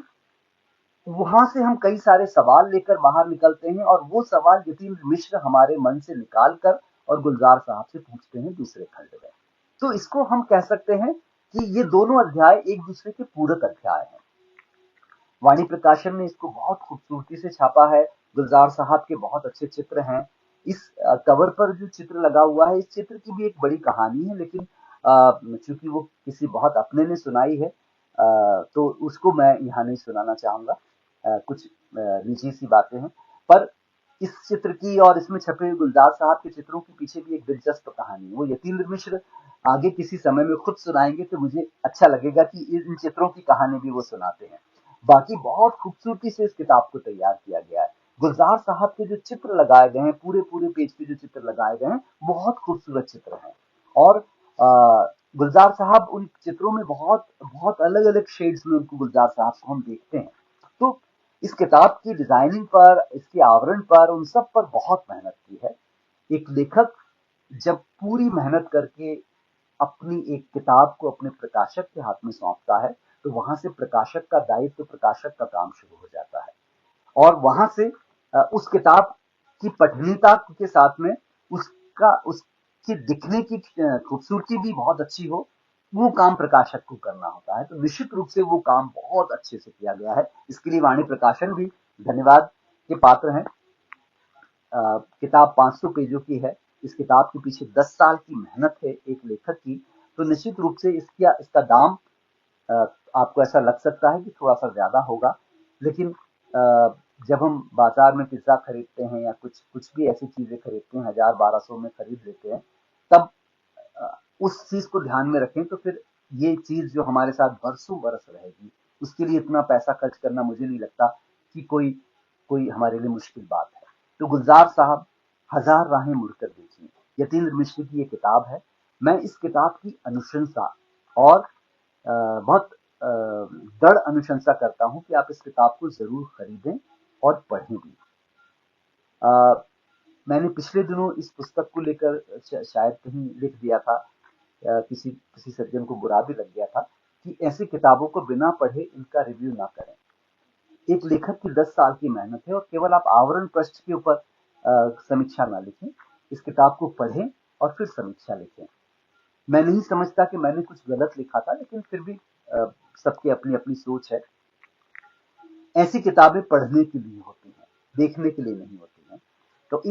वहां से हम कई सारे सवाल लेकर बाहर निकलते हैं, और वो सवाल यतीन्द्र मिश्र हमारे मन से निकाल कर और गुलजार साहब से पूछते हैं दूसरे खंड में। तो इसको हम कह सकते हैं कि ये दोनों अध्याय एक दूसरे के पूरक अध्याय हैं। वाणी प्रकाशन ने इसको बहुत खूबसूरती से छापा है। गुलजार साहब के बहुत अच्छे चित्र हैं। इस कवर पर जो चित्र लगा हुआ है, इस चित्र की भी एक बड़ी कहानी है, लेकिन चूंकि वो किसी बहुत अपने ने सुनाई है, तो उसको मैं यहाँ नहीं सुनाना चाहूंगा। कुछ निजी सी बातें हैं, पर इस चित्र की और इसमें छपे हुए गुलजार साहब के चित्रों के पीछे भी एक दिलचस्प कहानी है। वो यतीन्द्र मिश्र आगे किसी समय में खुद सुनाएंगे, तो मुझे अच्छा लगेगा कि इन चित्रों की कहानी भी वो सुनाते हैं। बाकी बहुत खूबसूरती से इस किताब को तैयार किया गया है। गुलजार साहब के जो चित्र लगाए गए हैं, पूरे पूरे पेज पे जो चित्र लगाए गए हैं, बहुत खूबसूरत चित्र हैं। और गुलजार साहब उन चित्रों में बहुत बहुत अलग अलग शेड्स में उनको गुलजार साहब को हम देखते हैं। तो इस किताब की डिजाइनिंग पर, इसके आवरण पर, उन सब पर बहुत मेहनत की है। एक लेखक जब पूरी मेहनत करके अपनी एक किताब को अपने प्रकाशक के हाथ में सौंपता है, तो वहां से प्रकाशक का दायित्व, प्रकाशक का काम शुरू हो जाता है। और वहां से उस किताब की पठनीयता के साथ में उसकी दिखने की खूबसूरती भी बहुत अच्छी हो, वो काम प्रकाशक को करना होता है। तो निश्चित रूप से वो काम बहुत अच्छे से किया गया है। इसके लिए वाणी प्रकाशन भी धन्यवाद के पात्र हैं। किताब 500 पेजों की है। इस किताब के पीछे 10 साल की मेहनत है एक लेखक की। तो निश्चित रूप से इसका दाम आपको ऐसा लग सकता है कि थोड़ा सा ज्यादा होगा, लेकिन जब हम बाजार में पिज्जा खरीदते हैं या कुछ कुछ भी ऐसी चीजें खरीदते हैं, 1000-1200 में खरीद लेते हैं, तब उस चीज को ध्यान में रखें तो फिर ये चीज जो हमारे साथ बरसों बरस रहेगी, उसके लिए इतना पैसा खर्च करना मुझे नहीं लगता कि कोई कोई हमारे लिए मुश्किल बात है। तो गुलजार साहब, हजार राहें मुड़कर देखिए, यतीन्द्र मिश्र की ये किताब है। मैं इस किताब की अनुशंसा और बहुत दृढ़ अनुशंसा करता हूं कि आप इस किताब को जरूर खरीदें और पढ़ें भी। मैंने पिछले दिनों इस पुस्तक को लेकर शायद कहीं लिख दिया था, किसी किसी सज्जन को बुरा भी लग गया था कि ऐसी किताबों को बिना पढ़े इनका रिव्यू ना करें। एक लेखक की 10 साल की मेहनत है, और केवल आप आवरण पृष्ठ के ऊपर समीक्षा ना लिखें, इस किताब को पढ़ें और फिर समीक्षा लिखें। मैं नहीं समझता कि मैंने कुछ गलत लिखा था, लेकिन फिर भी सबकी अपनी अपनी सोच है। ऐसी किताबें पढ़ने के लिए होती हैं, देखने के लिए नहीं होती हैं। तो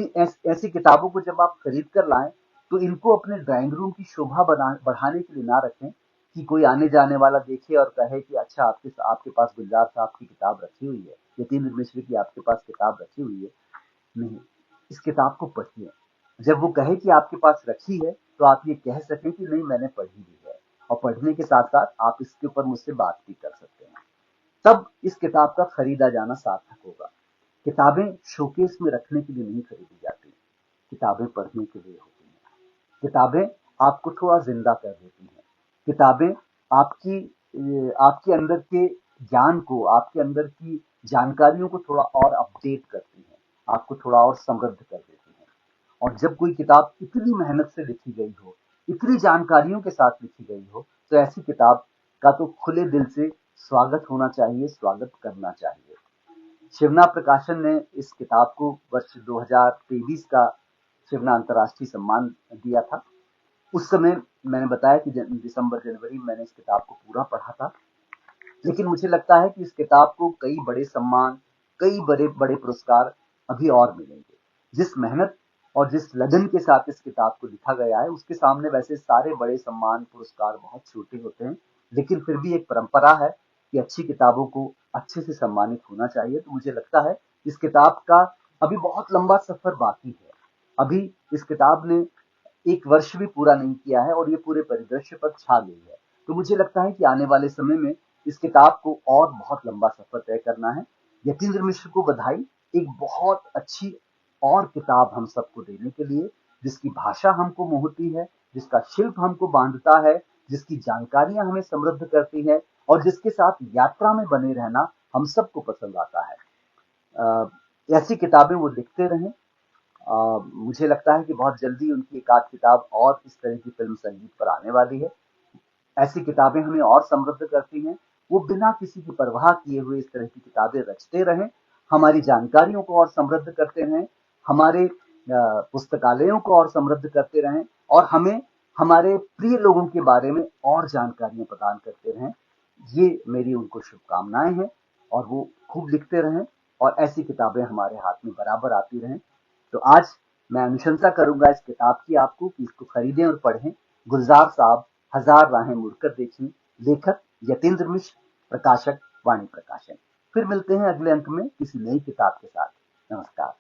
ऐसी किताबों को जब आप खरीद कर लाएं, तो इनको अपने ड्राइंग रूम की शोभा बढ़ाने के लिए ना रखें कि कोई आने जाने वाला देखे और कहे कि अच्छा, आपके आपके पास गुलजार साहब की किताब रखी हुई है, यतीन्द्र मिश्र की आपके पास किताब रखी हुई है। नहीं, इस किताब को पढ़िए। जब वो कहे कि आपके पास रखी है, तो आप ये कह सकें कि नहीं, मैंने पढ़ी भी है, और पढ़ने के साथ साथ आप इसके ऊपर मुझसे बात भी कर सकते हैं। तब इस किताब का खरीदा जाना सार्थक होगा। किताबें शोकेस में रखने के लिए नहीं खरीदी जाती, किताबें पढ़ने के लिए होती हैं। किताबें आपको थोड़ा जिंदा कर देती हैं। किताबें आपकी आपके अंदर के ज्ञान को, आपके अंदर की जानकारियों को थोड़ा और अपडेट करती हैं, आपको थोड़ा और समृद्ध कर देती हैं। और जब कोई किताब इतनी मेहनत से लिखी गई हो, इतनी जानकारियों के साथ लिखी गई हो, तो ऐसी किताब का तो खुले दिल से स्वागत होना चाहिए, स्वागत करना चाहिए। शिवना प्रकाशन ने इस किताब को वर्ष 2023 का शिवना अंतर्राष्ट्रीय सम्मान दिया था। उस समय मैंने बताया कि दिसंबर जनवरी में मैंने इस किताब को पूरा पढ़ा था। लेकिन मुझे लगता है कि इस किताब को कई बड़े सम्मान, कई बड़े बड़े पुरस्कार अभी और मिलेंगे। जिस मेहनत और जिस लगन के साथ इस किताब को लिखा गया है, उसके सामने वैसे सारे बड़े सम्मान, पुरस्कार बहुत छोटे होते हैं। लेकिन फिर भी एक परंपरा है कि अच्छी किताबों को अच्छे से सम्मानित होना चाहिए। तो मुझे लगता है इस किताब का अभी बहुत लंबा सफर बाकी है। अभी इस किताब ने 1 वर्ष भी पूरा नहीं किया है, और ये पूरे परिदृश्य पर छा गई है। तो मुझे लगता है कि आने वाले समय में इस किताब को और बहुत लंबा सफर तय करना है। यतीन्द्र मिश्र को बधाई, एक बहुत अच्छी और किताब हम सबको देने के लिए, जिसकी भाषा हमको मोहती है, जिसका शिल्प हमको बांधता है, जिसकी जानकारियां हमें समृद्ध करती है और जिसके साथ यात्रा में बने रहना हम सबको पसंद आता है। ऐसी किताबें वो लिखते रहें। मुझे लगता है कि बहुत जल्दी उनकी एक आध किताब और इस तरह की फिल्म संगीत पर आने वाली है। ऐसी किताबें हमें और समृद्ध करती हैं। वो बिना किसी की परवाह किए हुए इस तरह की किताबें रचते रहें, हमारी जानकारियों को और समृद्ध करते रहें, हमारे पुस्तकालयों को और समृद्ध करते रहें और हमें हमारे प्रिय लोगों के बारे में और जानकारियां प्रदान करते रहें। ये मेरी उनको शुभकामनाएं हैं और वो खूब लिखते रहें और ऐसी किताबें हमारे हाथ में बराबर आती रहें। तो आज मैं अनुशंसा करूंगा इस किताब की आपको कि इसको खरीदें और पढ़ें। गुलजार साहब, हजार राहें मुड़कर देखें। लेखक यतीन्द्र मिश्र, प्रकाशक वाणी प्रकाशन। फिर मिलते हैं अगले अंक में किसी नई किताब के साथ। नमस्कार।